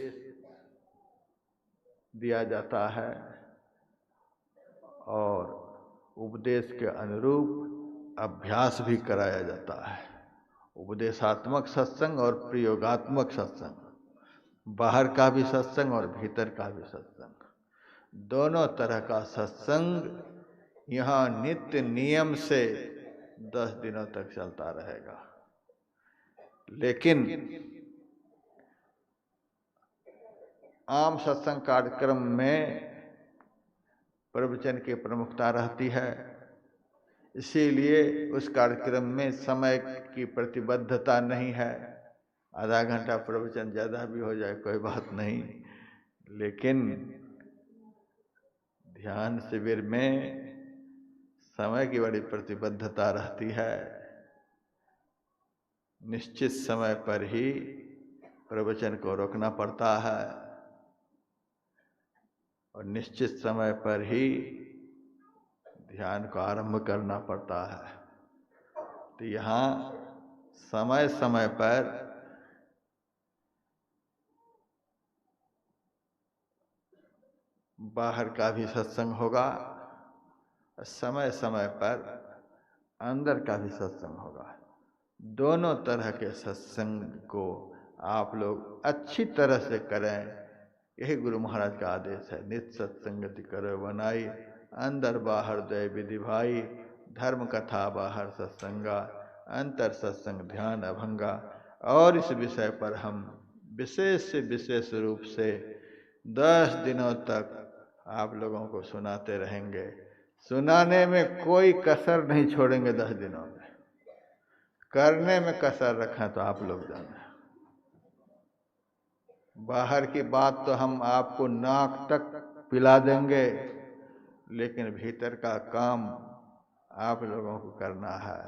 दिया जाता है और उपदेश के अनुरूप अभ्यास भी कराया जाता है। उपदेशात्मक सत्संग और प्रयोगात्मक सत्संग, बाहर का भी सत्संग और भीतर का भी सत्संग, दोनों तरह का सत्संग यहाँ नित्य नियम से 10 दिनों तक चलता रहेगा। लेकिन आम सत्संग कार्यक्रम में प्रवचन की प्रमुखता रहती है, इसीलिए उस कार्यक्रम में समय की प्रतिबद्धता नहीं है। आधा घंटा प्रवचन ज़्यादा भी हो जाए कोई बात नहीं, लेकिन ध्यान शिविर में समय की बड़ी प्रतिबद्धता रहती है। निश्चित समय पर ही प्रवचन को रोकना पड़ता है और निश्चित समय पर ही ध्यान को आरंभ करना पड़ता है। तो यहाँ समय समय पर बाहर का भी सत्संग होगा, समय समय पर अंदर का भी सत्संग होगा। दोनों तरह के सत्संग को आप लोग अच्छी तरह से करें, यही गुरु महाराज का आदेश है। नित सत्संगति करो बनाई, अंदर बाहर दय विधि भाई, धर्म कथा बाहर सत्संगा, अंतर सत्संग ध्यान अभंगा। और इस विषय पर हम विशेष से विशेष रूप से 10 दिनों तक आप लोगों को सुनाते रहेंगे। सुनाने में कोई कसर नहीं छोड़ेंगे। 10 दिनों में करने में कसर रखें तो आप लोग जाने। बाहर की बात तो हम आपको नाक तक पिला देंगे, लेकिन भीतर का काम आप लोगों को करना है।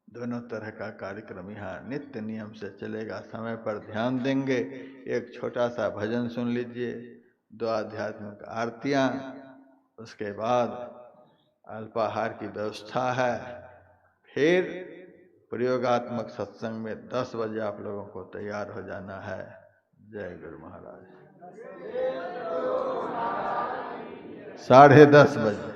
दोनों तरह का कार्यक्रम यहाँ नित्य नियम से चलेगा। समय पर ध्यान देंगे। एक छोटा सा भजन सुन लीजिए, 2 आध्यात्मिक आरतियाँ, उसके बाद अल्पाहार की व्यवस्था है। फिर प्रयोगात्मक सत्संग में 10 बजे आप लोगों को तैयार हो जाना है। जय गुरु महाराज। 10:30 बजे।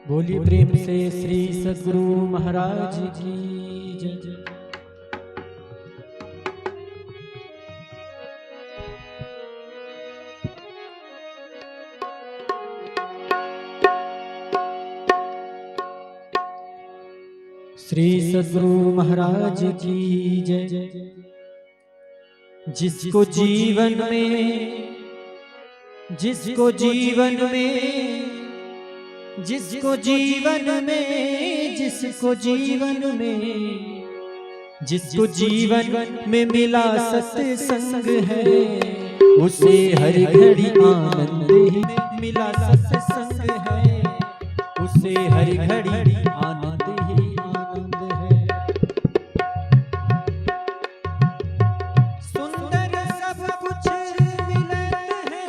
बोलिए प्रेम से श्री सद्गुरु महाराज की जय। श्री सद्गुरु महाराज की जय। जिसको जीवन में जिसको जीवन में जिसको जीवन में जिसको जीवन में जिसको जीवन में मिला सत्संग है, उसे हर घड़ी आनंद ही मिला सत्संग है, उसे हर घड़ी आनंद ही आनंद है। सुंदर सब कुछ मिलत है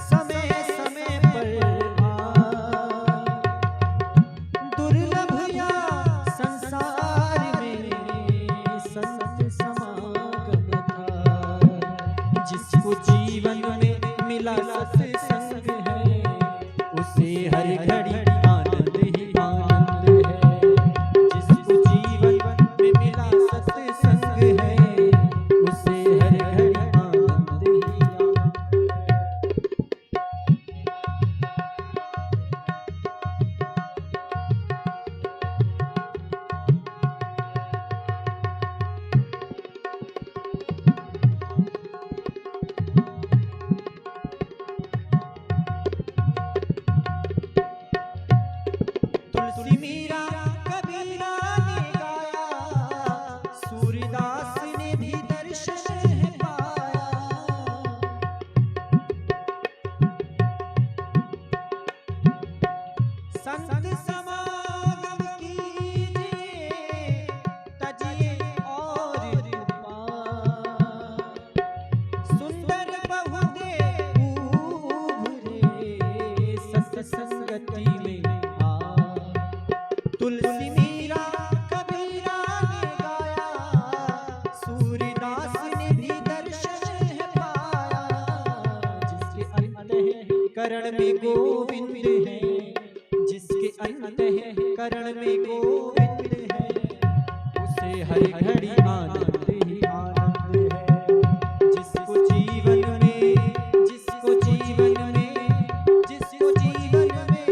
समय समय पर, दुर्लभ या संसार में संत समागम था। जिसको जीवन में मिला सत्संग है, उसे हर घड़ी आनंद ही आनंद है। जिसको जीवन में मिला सत्संग है, उसे हर घड़ी आनंद ही आनंद तुलसी मीरा कबीरा ने गाया, सूरदास ने भी दर्शन है पाया। संत समागम कीजिए, तजिए और उपाय। सुंदर बहुते उभरे सत्संगति में आ। तुलसी मीरा कबीरा ने गाया, सूरदास ने भी दर्शन है पाया। जिसके अंतः करण में गोविंद है, जिसके अंतः करण में गोविंद है, उसे हर घड़ी आनंद ही आनंद है। जिसको जीवन में जिसको जीवन में जिसको जीवन में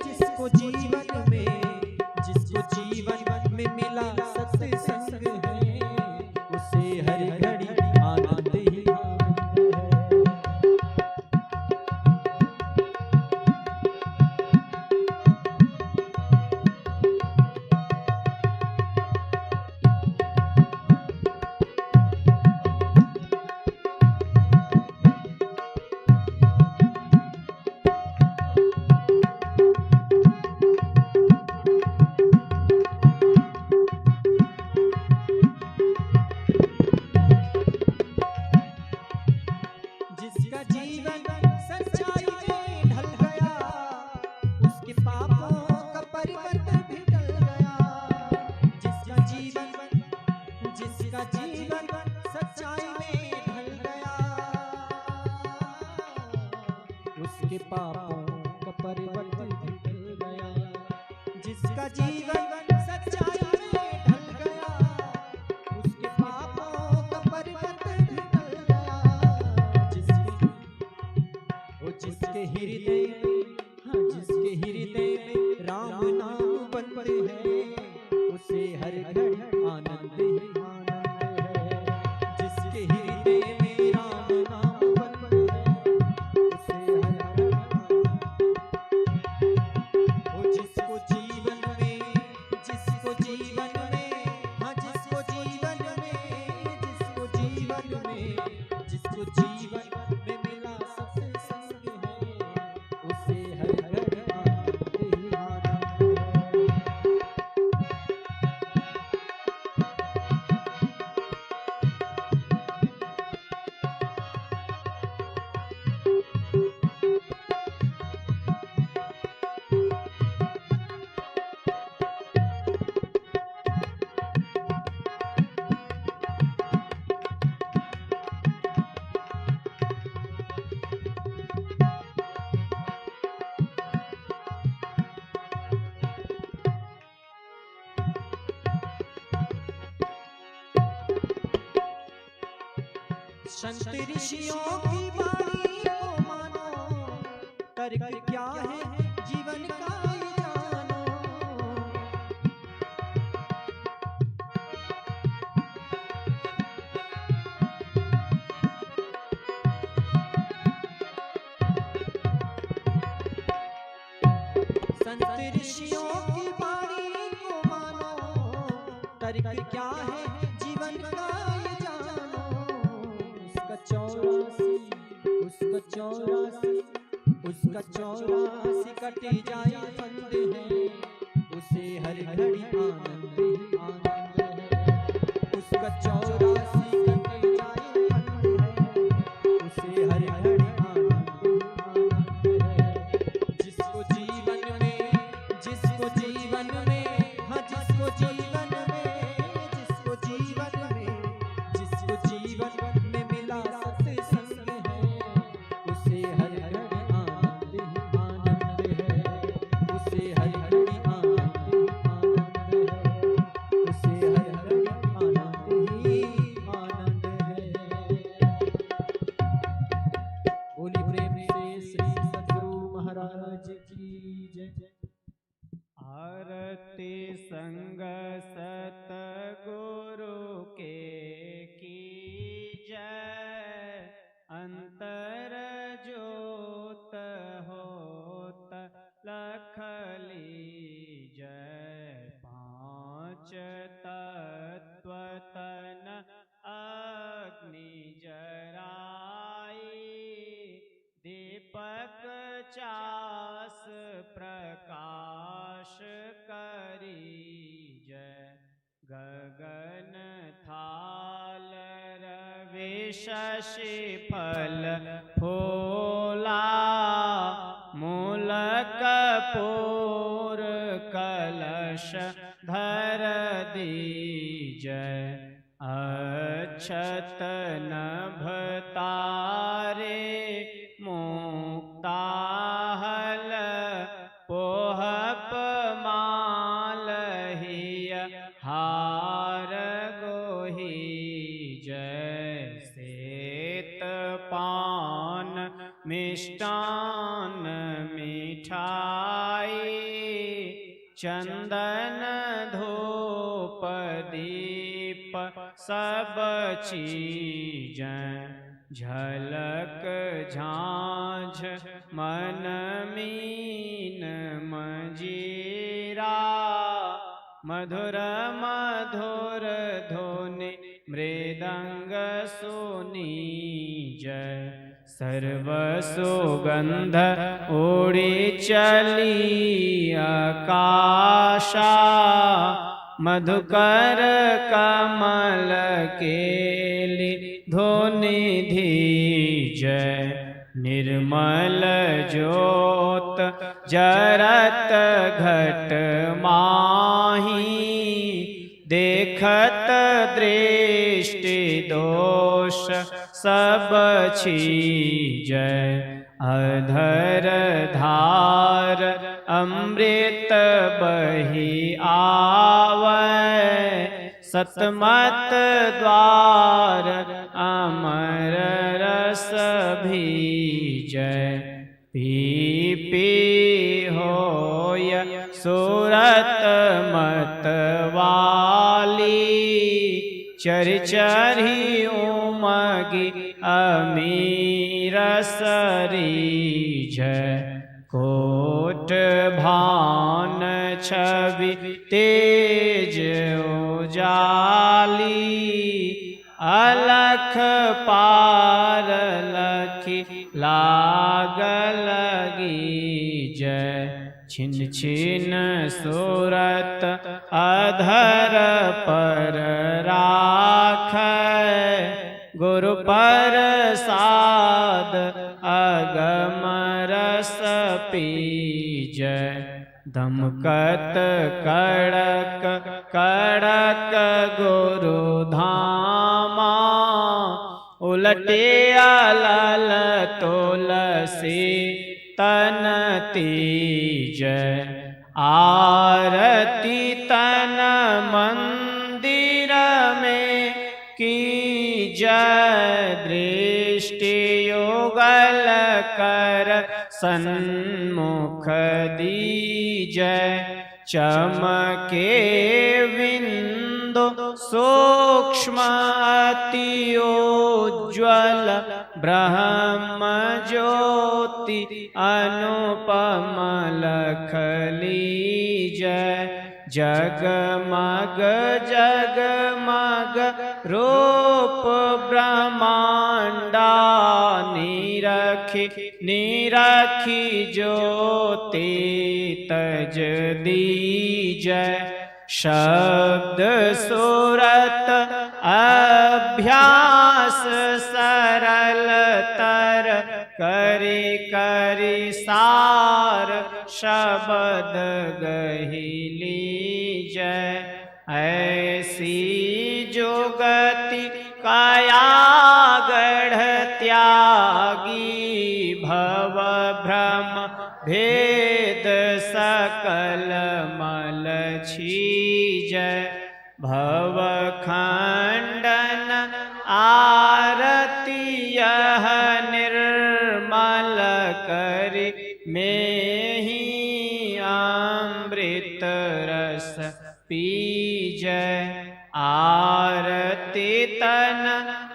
जिसको जीवन में जिसको जीवन में मिला सत्संग है, उसे हर घड़ी आनंद ही आनंद है। सच्चाई में ढल गया, उसके पापों का पर्वत भी टल गया। जिसके हृदय में, हाँ जिसके हृदय में राम नाम बनते हैं, उसे हर घड़ी आनंद ही आनंद है। जिसके हृदय में राम नाम बनते हैं, उसे हर घड़ी जिसको जीवन में, जिसको जीवन में, हाँ जिसको जीवन में, जिसको जीवन में, जिसको जीवन में मिला सत्संग है, उसे हर घड़ी आनंद ही आनंद है। संत ऋषियों की वाणी को मानो, तर्क क्या है जीवन का ये जानो। संत ऋषियों की वाणी को मानो, तर्क क्या है जीवन का ये जानो। उसका चौरासी कटी जाए फंद है, उसे हर घड़ी आनंद ही आनंद है। उसका चौरासी कटी जाए फंद है, उसे हर घड़ी आनंद ही आनंद है। जिसको जीवन में, जिसको जीवन में, हाँ जिसको जीवन में, जिसको जीवन में, जिसको जीवन में मिला सत्संग है, उसे हर घड़ी आनंद ही आनंद है। उसे हर घड़ी आनंद ही आनंद है। उसे हर घड़ी आनंद ही आनंद है। बोली प्रेम से श्री सद्गुरु महाराज की जय। आरती संग सतगुरु के की जय, अंतर ज्योत होत लख लीजय। पांच तत्व तन अग्नि जराई, दीपक चास प्रकाश करी जय। गगन थाल रवि शशि फल फूला, मूल कपूर कलश धर दीजय। अक्षत नभ तारे मुक्ताहल, पोहप माल हिय हार गोही जय। श्वेत पान मिष्टान मिठाई, चंदन धूप दीप सब चीजें। झलक झांझ मन मीन मजीरा, मधुर मधुर धुनि मृदंग सुनी जय। सर्व सुगंध उड़ी चली आकाशा, मधुकर कमल केली धुनि धीजय। निर्मल ज्योत जरत घट माही, देखत दृष्टि दोष सब छीजय। अधर धार अमृत बही आव, सतमत द्वार अमर रस भीजय। पी पी होय सुरत मत वाली, चरि चरि उमगी अमीर सरीजय। कोट भान छवि तेज उजाली, अलख पार लखी लाग लगी जय। छिन छिन सूरत अधर पर राखै, गुरु प्रसाद अगम रस पीजय। धमकत कड़क कड़क गुरु धामा, उलटे अलल तुलसी तन तीजय। आरती तन मंदिर में की जय। दृष्टि युगल कर सन्मुख दीजय। चमके बिंदु सूक्ष्म अति उज्ज्वल, ब्रह्म ज्योति अनुपम लख लीजय। जगमग जगमग रूप ब्रह्मांडा, निरखी निरखी ज्योति तज दीजय। शब्द सूरत अभ्यास सरल तर, करि करि सार शब्द गहि लीजय। ऐसी जुगति काया गढ़ त्यागी, भव भ्रम भेद सकल मल छीजय। भव खंडन आरती यह निर्मल करि, में ही अमृत रस पीजय। आरती तन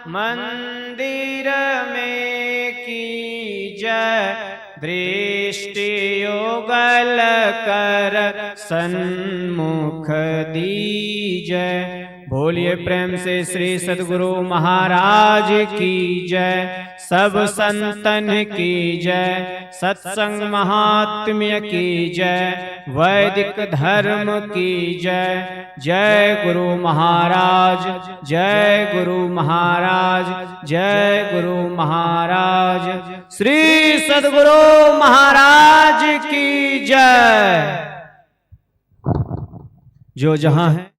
मंदिर में की जय। दृष्टि युगल कर सन्मुख दीजय। बोलिए प्रेम से श्री सद्गुरु महाराज की जय। सब संतन की जय। सत्संग महात्म्य की जय। वैदिक धर्म की जय। जय गुरु महाराज, जय गुरु महाराज, जय गुरु महाराज। श्री सद्गुरु महाराज की जय। जो जहां है